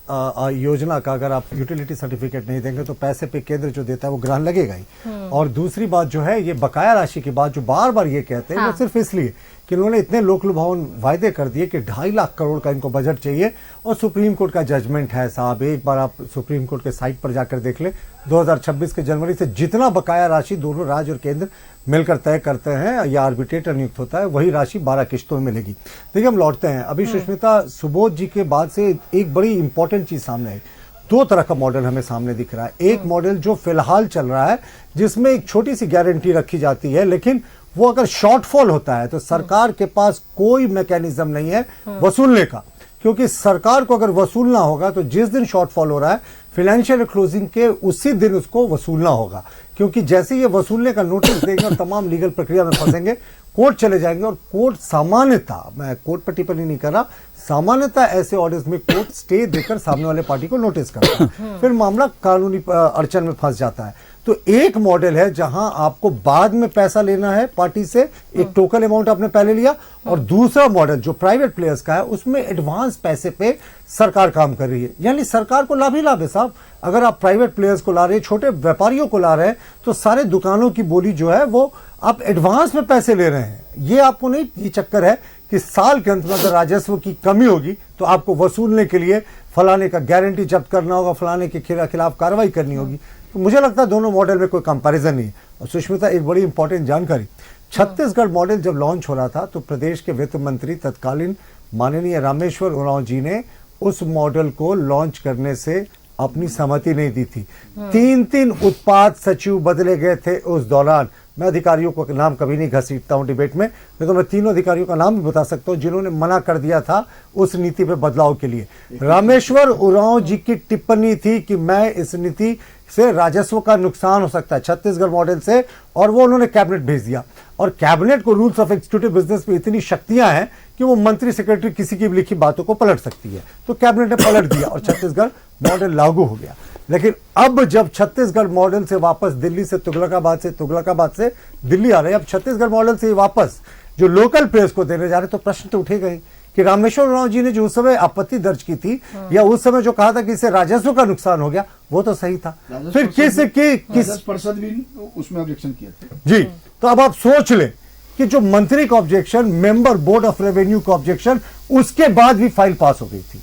Speaker 4: योजना का अगर आप यूटिलिटी सर्टिफिकेट नहीं देंगे, तो पैसे पे केंद्र जो देता है वो ग्रहण लगेगा ही। और दूसरी बात जो है, ये बकाया राशि की बात जो बार बार ये कहते हैं, वो सिर्फ इसलिए कि उन्होंने इतने लोकलुभावन वायदे कर दिए कि 2.5 लाख करोड़ का इनको बजट चाहिए। और सुप्रीम कोर्ट का जजमेंट है साहब, एक बार आप सुप्रीम कोर्ट के साइट पर जाकर देख ले, 2026 के जनवरी से जितना बकाया राशि दोनों राज्य और केंद्र मिलकर तय करते हैं या आर्बिट्रेटर नियुक्त होता है, वही राशि 12 किश्तों में मिलेगी। देखिए, हम लौटते हैं अभी सुष्मिता सुबोध जी के बाद से एक बड़ी इंपॉर्टेंट चीज सामने आई। 2 तरह का मॉडल हमें सामने दिख रहा है। एक मॉडल जो फिलहाल चल रहा है, जिसमें एक छोटी सी गारंटी रखी जाती है, लेकिन वो अगर शॉर्टफॉल होता है तो सरकार के पास कोई मैकेनिज्म नहीं है वसूलने का, क्योंकि सरकार को अगर वसूलना होगा तो जिस दिन शॉर्टफॉल हो रहा है फाइनेंशियल क्लोजिंग के उसी दिन उसको वसूलना होगा, क्योंकि जैसे ये वसूलने का नोटिस देंगे और तमाम लीगल प्रक्रिया में फंसेंगे, कोर्ट चले जाएंगे। और कोर्ट सामान्यतः, मैं कोर्ट पर टिप्पणी नहीं कर रहा, सामान्यतः ऐसे ऑर्डर्स में कोर्ट स्टे देकर सामने वाले पार्टी को नोटिस करता है, फिर मामला कानूनी अड़चन में फंस जाता है। तो एक मॉडल है जहां आपको बाद में पैसा लेना है पार्टी से, एक टोकन अमाउंट आपने पहले लिया, और दूसरा मॉडल जो प्राइवेट प्लेयर्स का है, उसमें एडवांस पैसे पे सरकार काम कर रही है। यानी सरकार को लाभ ही लाभ है साहब। अगर आप प्राइवेट प्लेयर्स को ला रहे हैं, छोटे व्यापारियों को ला रहे हैं, तो सारे दुकानों की बोली जो है वो आप एडवांस में पैसे ले रहे हैं। ये आपको नहीं, ये चक्कर है कि साल के अंत में अगर राजस्व की कमी होगी तो आपको वसूलने के लिए फलाने का गारंटी जब्त करना होगा, फलाने के खिलाफ कार्रवाई करनी होगी। तो मुझे लगता है दोनों मॉडल में कोई कंपैरिजन नहीं है। और सुष्मिता, एक बड़ी इंपॉर्टेंट जानकारी, छत्तीसगढ़ मॉडल जब लॉन्च हो रहा था तो प्रदेश के वित्त मंत्री तत्कालीन माननीय रामेश्वर उरांव जी ने उस मॉडल को लॉन्च करने से अपनी सहमति नहीं दी थी। 3 उत्पाद सचिव बदले गए थे उस दौरान। मैं अधिकारियों को नाम कभी नहीं घसीटता हूं डिबेट में, तो मैं 3 अधिकारियों का नाम भी बता सकता हूं जिन्होंने मना कर दिया था उस नीति पे बदलाव के लिए। रामेश्वर उरांव जी की टिप्पणी थी कि मैं इस नीति से राजस्व का नुकसान हो सकता है छत्तीसगढ़ मॉडल से, और वो उन्होंने कैबिनेट भेज दिया। और कैबिनेट को रूल्स ऑफ एग्जीक्यूटिव बिजनेस में इतनी शक्तियां हैं कि वो मंत्री सेक्रेटरी किसी की भी लिखी बातों को पलट सकती है। तो कैबिनेट ने पलट दिया और छत्तीसगढ़ मॉडल लागू हो गया। लेकिन अब जब छत्तीसगढ़ मॉडल से वापस दिल्ली से तुगलकाबाद से दिल्ली आ रहे हैं, अब छत्तीसगढ़ मॉडल से वापस जो लोकल प्लेयर्स को देने जा रहे, तो प्रश्न तो उठेगा ही कि रामेश्वर उरांव जी ने जो उस समय आपत्ति दर्ज की थी, या उस समय जो कहा था कि इससे राजस्व का नुकसान हो गया, वो तो सही था। फिर किस
Speaker 7: परिषद भी उसमें ऑब्जेक्शन किए थे
Speaker 4: जी। तो अब आप सोच लें कि जो मंत्री का objection, member board of revenue का ऑब्जेक्शन, उसके बाद भी फाइल पास हो गई थी।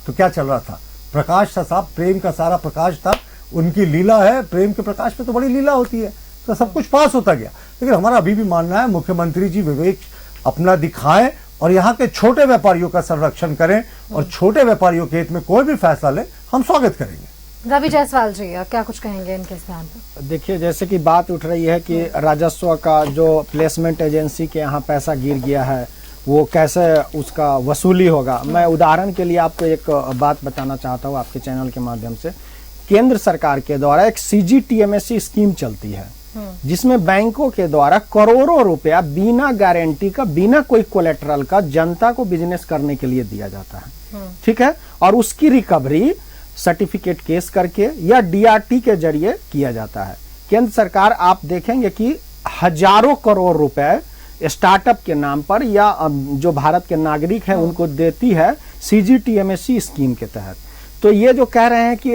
Speaker 4: तो क्या चल रहा था? प्रकाश था साहब, प्रेम का सारा प्रकाश था। उनकी लीला है, प्रेम के प्रकाश में तो बड़ी लीला होती है। तो सब कुछ पास होता गया। लेकिन हमारा अभी भी मानना है मुख्यमंत्री जी विवेक अपना दिखाएं और यहाँ के छोटे व्यापारियों का संरक्षण करें, और छोटे व्यापारियों के हित में कोई भी फैसला ले, हम स्वागत करेंगे।
Speaker 1: रवि जायसवाल जी, क्या कुछ कहेंगे इनके इस बयान पर?
Speaker 6: देखिए, जैसे कि बात उठ रही है कि राजस्व का जो प्लेसमेंट एजेंसी के यहाँ पैसा गिर गया है, वो कैसे उसका वसूली होगा। मैं उदाहरण के लिए आपको एक बात बताना चाहता हूँ आपके चैनल के माध्यम से। केंद्र सरकार के द्वारा एक CGTMSE स्कीम चलती है, जिसमें बैंकों के द्वारा करोड़ों रुपया बिना गारंटी का, बिना कोई कोलेटरल का जनता को बिजनेस करने के लिए दिया जाता है। ठीक है, और उसकी रिकवरी सर्टिफिकेट केस करके या DRT के जरिए किया जाता है। केंद्र सरकार आप देखेंगे कि हजारों करोड़ रुपए स्टार्टअप के नाम पर या जो भारत के नागरिक हैं उनको देती है CGTMSE स्कीम के तहत। तो ये जो कह रहे हैं कि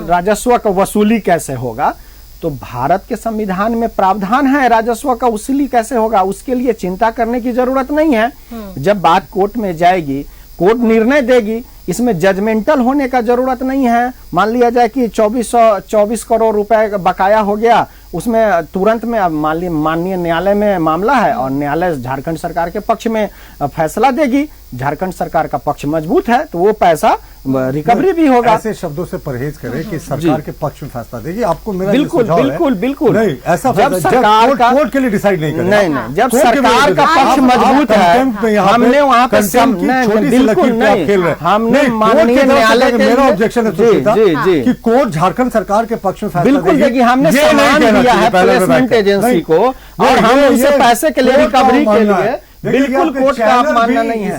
Speaker 6: राजस्व का वसूली कैसे होगा, तो भारत के संविधान में प्रावधान है राजस्व का वसूली कैसे होगा, उसके लिए चिंता करने की जरूरत नहीं है। जब बात कोर्ट में जाएगी, कोर्ट निर्णय देगी, इसमें जजमेंटल होने का जरूरत नहीं है। मान लिया जाए कि 24 करोड़ रुपए बकाया हो गया, उसमें तुरंत में माननीय न्यायालय में मामला है और न्यायालय झारखंड सरकार के पक्ष में फैसला देगी झारखंड सरकार का पक्ष मजबूत है तो वो पैसा रिकवरी भी होगा।
Speaker 4: ऐसे शब्दों से परहेज करें कि सरकार के पक्ष में फैसला देगी। आपको मेरा
Speaker 6: बिल्कुल
Speaker 4: सुझाव है,
Speaker 6: बिल्कुल बिल्कुल
Speaker 4: नहीं ऐसा
Speaker 6: जब सरकार का
Speaker 4: कोर्ट के लिए डिसाइड नहीं करें।
Speaker 6: नहीं जब
Speaker 4: कोर्ट के
Speaker 6: सरकार
Speaker 4: लिए
Speaker 6: का पक्ष मजबूत है, हमने वहां पे बिल्कुल नहीं, हमने माननीय न्यायालय के
Speaker 4: मेरा ऑब्जेक्शन है कि कोर्ट झारखंड सरकार के पक्ष में फैसला
Speaker 6: बिल्कुल देखिए, हमने सामान दिया है प्लेसमेंट एजेंसी को और हम उनसे पैसे के लिए रिकवरी के लिए बिल्कुल कोर्ट का आप मानना नहीं है।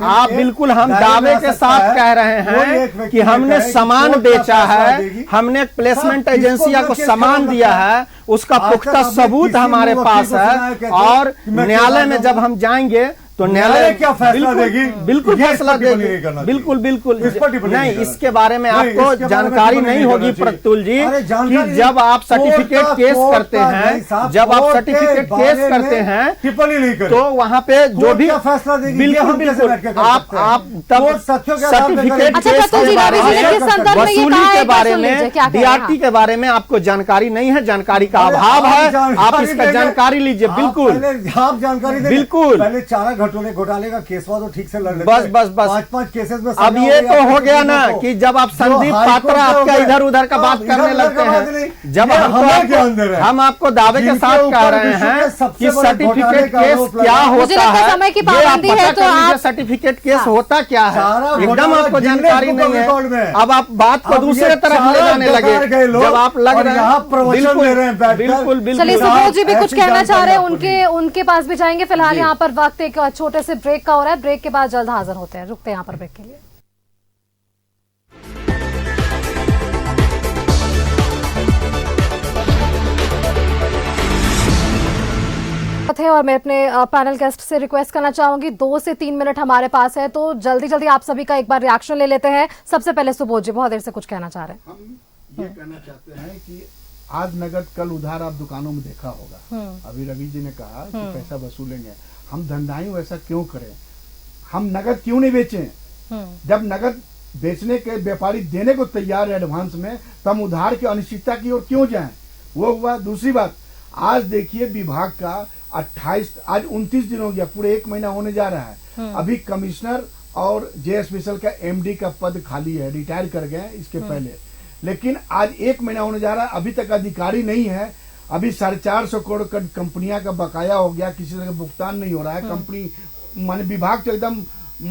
Speaker 6: आप बिल्कुल हम दावे के साथ कह रहे हैं कि हमने सामान बेचा है, हमने प्लेसमेंट एजेंसिया को सामान दिया है, उसका पुख्ता सबूत हमारे पास है और न्यायालय में जब हम जाएंगे तो न्यायालय
Speaker 4: क्या फैसला देगी?
Speaker 6: बिल्कुल फैसला देगी, बिल्कुल बिल्कुल नहीं, इसके बारे में आपको जानकारी नहीं होगी प्रतुल जी कि जब आप सर्टिफिकेट केस करते हैं, जब आप सर्टिफिकेट केस करते हैं
Speaker 4: टिप्पणी नहीं करें
Speaker 6: तो वहां पे जो भी
Speaker 4: फैसला देगी
Speaker 6: बिल्कुल बिल्कुल आप तब सर्टिफिकेट केस वसूली के बारे में, डीआरटी के बारे में आपको जानकारी नहीं है, जानकारी का अभाव है, आप इसका जानकारी लीजिए। बिल्कुल
Speaker 4: आप जानकारी
Speaker 6: बिल्कुल
Speaker 4: पहले चारा घोटाले का केस हुआ तो ठीक से लड़ लेते
Speaker 6: बस बस बस
Speaker 4: 5-5 केसेस में।
Speaker 6: अब ये तो हो गया ना कि जब आप संदीप पात्रा आपका इधर उधर का बात करने लगते हैं, जब हम आपको दावे के साथ कह रहे हैं कि सर्टिफिकेट केस क्या होता है, ये आप पता कर लीजिए सर्टिफिकेट केस होता क्या है, एकदम आपको जानकारी नहीं है। अब आप बात को दूसरे तरफ ले जाने लगे, जब आप लग रहे हैं बिल्कुल बिल्कुल।
Speaker 1: चलिए सुबोध जी भी कुछ कहना चाह रहे हैं, उनके पास भी जाएंगे। फिलहाल यहाँ पर वक्त एक छोटे से ब्रेक का हो रहा है, ब्रेक के बाद जल्द हाजिर होते हैं। रुकते हैं यहाँ पर ब्रेक के लिए। और मैं अपने पैनल गेस्ट से रिक्वेस्ट करना चाहूंगी, 2 से 3 मिनट हमारे पास है तो जल्दी जल्दी आप सभी का एक बार रिएक्शन ले लेते हैं। सबसे पहले सुबोध जी बहुत देर से कुछ कहना चाह रहे हैं।
Speaker 7: हम ये कहना चाहते हैं कि आज नगद कल उधार आप दुकानों में देखा होगा। अभी रवि जी ने कहा कि पैसा वसूलेंगे, हम धंधाई वैसा क्यों करें, हम नगद क्यों नहीं बेचें? जब नगद बेचने के व्यापारी देने को तैयार है एडवांस में, तो हम उधार की अनिश्चितता की ओर क्यों जाएं? वो हुआ। दूसरी बात, आज देखिए विभाग का 28 आज 29 दिन हो गया, पूरे 1 महीना होने जा रहा है। अभी कमिश्नर और जे स्पेशल का एमडी का पद खाली है, रिटायर कर गए इसके पहले, लेकिन आज 1 महीना होने जा रहा है, अभी तक अधिकारी नहीं है। अभी 450 करोड़ का कंपनियां का बकाया हो गया, किसी तरह का भुगतान नहीं हो रहा है। कंपनी माने विभाग तो एकदम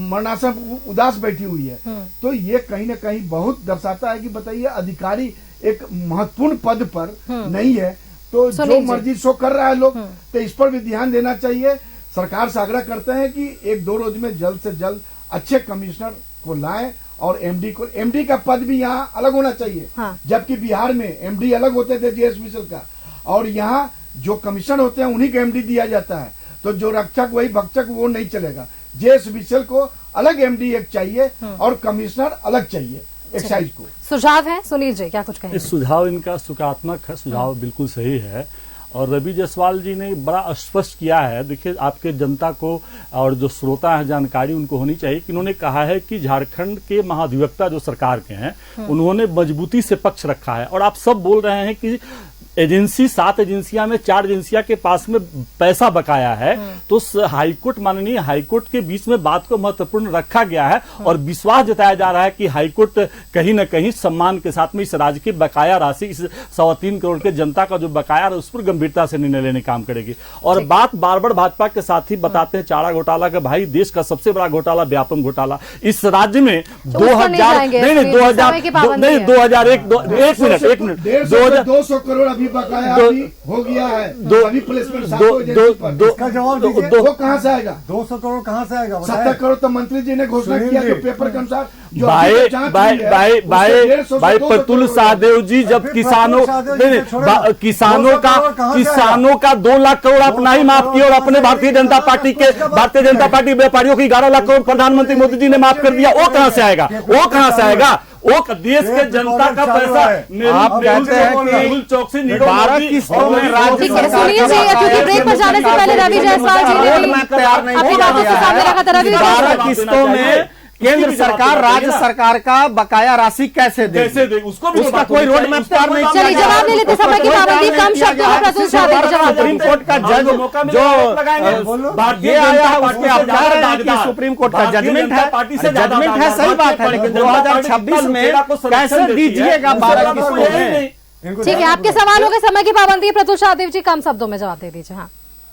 Speaker 7: मरणासन उदास बैठी हुई है। तो ये कहीं ना कहीं बहुत दर्शाता है कि बताइए अधिकारी एक महत्वपूर्ण पद पर नहीं है तो जो मर्जी सो कर रहा है लोग, तो इस पर भी ध्यान देना चाहिए। सरकार से आग्रह करते हैं कि 1-2 रोज में जल्द से जल्द अच्छे कमिश्नर को लाएं और एमडी का पद भी यहाँ अलग होना चाहिए। जबकि बिहार में एमडी अलग होते थे जीएस मिशल का, और यहाँ जो कमीशन होते हैं उन्हीं को एमडी दिया जाता है। तो जो रक्षक वही भक्षक वो नहीं चलेगा। जेएस मिशल को अलग एमडी एक चाहिए और कमिश्नर अलग चाहिए एक्साइज को।
Speaker 1: सुझाव है, सुनील जी क्या कुछ कहेंगे?
Speaker 5: सुझाव इनका सकारात्मक है, सुझाव बिल्कुल सही है और रवि जायसवाल जी ने बड़ा स्पष्ट किया है। देखिए आपके जनता को और जो श्रोता है जानकारी उनको होनी चाहिए कि इन्होंने कहा है कि झारखंड के महाधिवक्ता जो सरकार के हैं उन्होंने मजबूती से पक्ष रखा है और आप सब बोल रहे हैं कि एजेंसी 7 एजेंसियां में 4 एजेंसियां के पास में पैसा बकाया है, तो हाईकोर्ट माननीय हाईकोर्ट के बीच में बात को महत्वपूर्ण रखा गया है और विश्वास जताया जा रहा है कि हाईकोर्ट कहीं न कहीं सम्मान के साथ में इस राज्य की बकाया राशि, इस 3.25 करोड़ के जनता का जो बकाया है उस पर गंभीरता से निर्णय लेने काम करेगी। और बात बार बार भाजपा के साथ ही बताते हैं चारा घोटाला का, भाई देश का सबसे बड़ा घोटाला व्यापम घोटाला इस राज्य में
Speaker 7: 200 करोड़ अभी बकाया हो गया है। अभी प्लेसमेंट वो कहाँ से आएगा?
Speaker 4: 200 करोड़ कहाँ से आएगा?
Speaker 7: 70 करोड़ तो मंत्री जी ने घोषणा किया जो पेपर के अनुसार।
Speaker 5: भाई प्रतुल सहदेव जी, जब किसानों का 2 लाख करोड़ अपना ही माफ किया और अपने भारतीय जनता पार्टी व्यापारियों की 11 लाख करोड़ प्रधानमंत्री मोदी जी ने माफ कर दिया, वो कहाँ से आएगा? वो कहाँ से आएगा? वो देश के जनता का पैसा
Speaker 6: आप कहते हैं कि
Speaker 5: चौकसी
Speaker 6: 12 किस्तों में राज्य सरकार
Speaker 1: क्योंकि ब्रेक पर जाने से पहले रवि जायसवाल जी ने अपनी बातों को सामने रखा था। रवि
Speaker 6: 12 किस्तों में केंद्र सरकार राज्य सरकार का बकाया राशि कैसे दे,
Speaker 5: उसको भी
Speaker 6: उसका कोई रोड मैप तैयार नहीं किया
Speaker 1: चलिए,
Speaker 6: गया है।
Speaker 1: जवाब ले लेते
Speaker 6: उसका
Speaker 1: समय की
Speaker 6: कोई
Speaker 1: पाबंदी,
Speaker 6: प्लान
Speaker 1: कम
Speaker 6: नहीं किया
Speaker 1: शब्दों
Speaker 6: गया
Speaker 1: में
Speaker 6: है।
Speaker 1: प्रतुल शादी का जवाब
Speaker 6: सुप्रीम
Speaker 1: देते
Speaker 6: कोर्ट का जज जो ये आया है उसमें आप कह रहे हैं कि सुप्रीम कोर्ट का जजमेंट है, जजमेंट है, सही बात है, लेकिन 2026 में कैसे दीजिएगा 12 किस्तों में?
Speaker 1: ठीक है, आपके सवालों के समय की पाबंदी है। प्रतुल शाहदेव जी कम शब्दों में जवाब दे दीजिए। हाँ,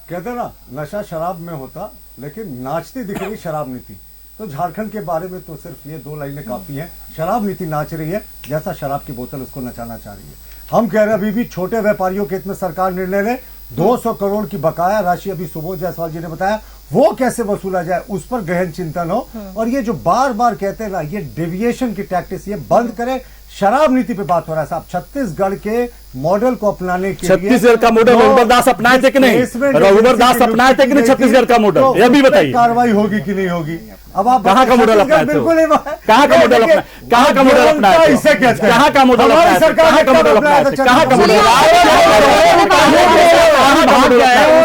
Speaker 4: कहते हैं ना, नशा शराब में होता लेकिन नाचती दिख रही शराब नीति। तो झारखंड के बारे में तो सिर्फ ये 2 लाइनें काफी हैं। शराब नीति नाच रही है जैसा शराब की बोतल उसको नचाना चाह रही है। हम कह रहे हैं अभी भी छोटे व्यापारियों के हित में सरकार निर्णय ले। 200 करोड़ की बकाया राशि अभी सुबोध जायसवाल जी ने बताया, वो कैसे वसूला जाए उस पर गहन चिंतन हो। और ये जो बार बार कहते हैं ना, ये डेविएशन की टैक्टिस, ये बंद करें। शराब नीति पे बात हो रहा है साहब, छत्तीसगढ़ के मॉडल को अपनाने के लिए।
Speaker 5: छत्तीसगढ़ का मॉडल रघुवर दास अपनाए थे कि नहीं? रघुवर दास अपनाए थे कि नहीं छत्तीसगढ़ का मॉडल? यह भी बताइए,
Speaker 4: कार्रवाई होगी कि नहीं होगी? अब आप
Speaker 5: कहाँ का मॉडल अपनाए थे?
Speaker 4: बिल्कुल नहीं,
Speaker 5: कहाँ का मॉडल अपनाए? कहाँ का मॉडल अपनाए थे?
Speaker 4: इसे कहते हैं।
Speaker 5: कहाँ का मॉडल अपनाए थे? कहाँ का मॉडल अपनाए थे? कहाँ का मॉडल?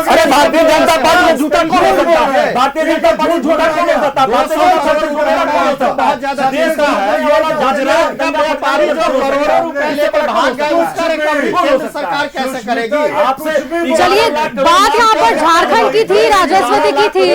Speaker 5: अरे भारतीय जनता पार्टी में झूठा कौन हो सकता है? भारतीय जनता पार्टी झूठा कौन हो सकता है? भारतीय जनता पार्टी झूठा कौन हो सकता है? देश का है ये वाला गुजरात का व्यापारी जो करोड़ों रुपए लेकर भाग गया, उसका रिकवरी केंद्र सरकार कैसे करेगी? आपसे
Speaker 1: चलिए, बात यहाँ पर झारखंड की थी, राजस्व की थी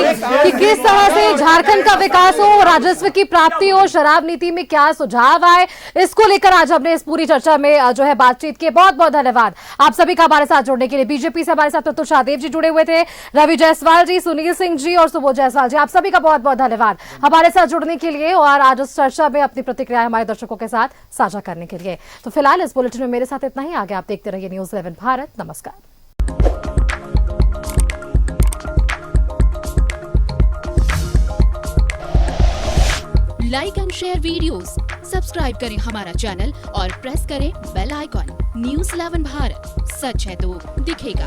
Speaker 1: कि किस तरह से झारखंड का विकास हो, राजस्व की प्राप्ति हो, शराब नीति में क्या सुझाव आए, इसको लेकर आज हमने इस पूरी चर्चा में जो है बातचीत की। बहुत बहुत धन्यवाद आप सभी का हमारे साथ जुड़ने के लिए। बीजेपी से हमारे साथ प्रतुल शाहदेव जी जुड़े हुए थे, रवि जायसवाल जी, सुनील सिंह जी और सुबोध जायसवाल जी, आप सभी का बहुत बहुत धन्यवाद हमारे साथ जुड़ने के लिए और आज इस चर्चा में अपनी प्रतिक्रिया हमारे दर्शकों के साथ साझा करने के लिए। तो फिलहाल इस बुलेटिन में मेरे साथ इतना ही। आगे आप देखते रहिए न्यूज़ 11 भारत। नमस्कार।
Speaker 8: Like and share videos, subscribe करें हमारा चैनल और प्रेस करें बेल आइकॉन। न्यूज़ 11 भारत, सच है तो दिखेगा।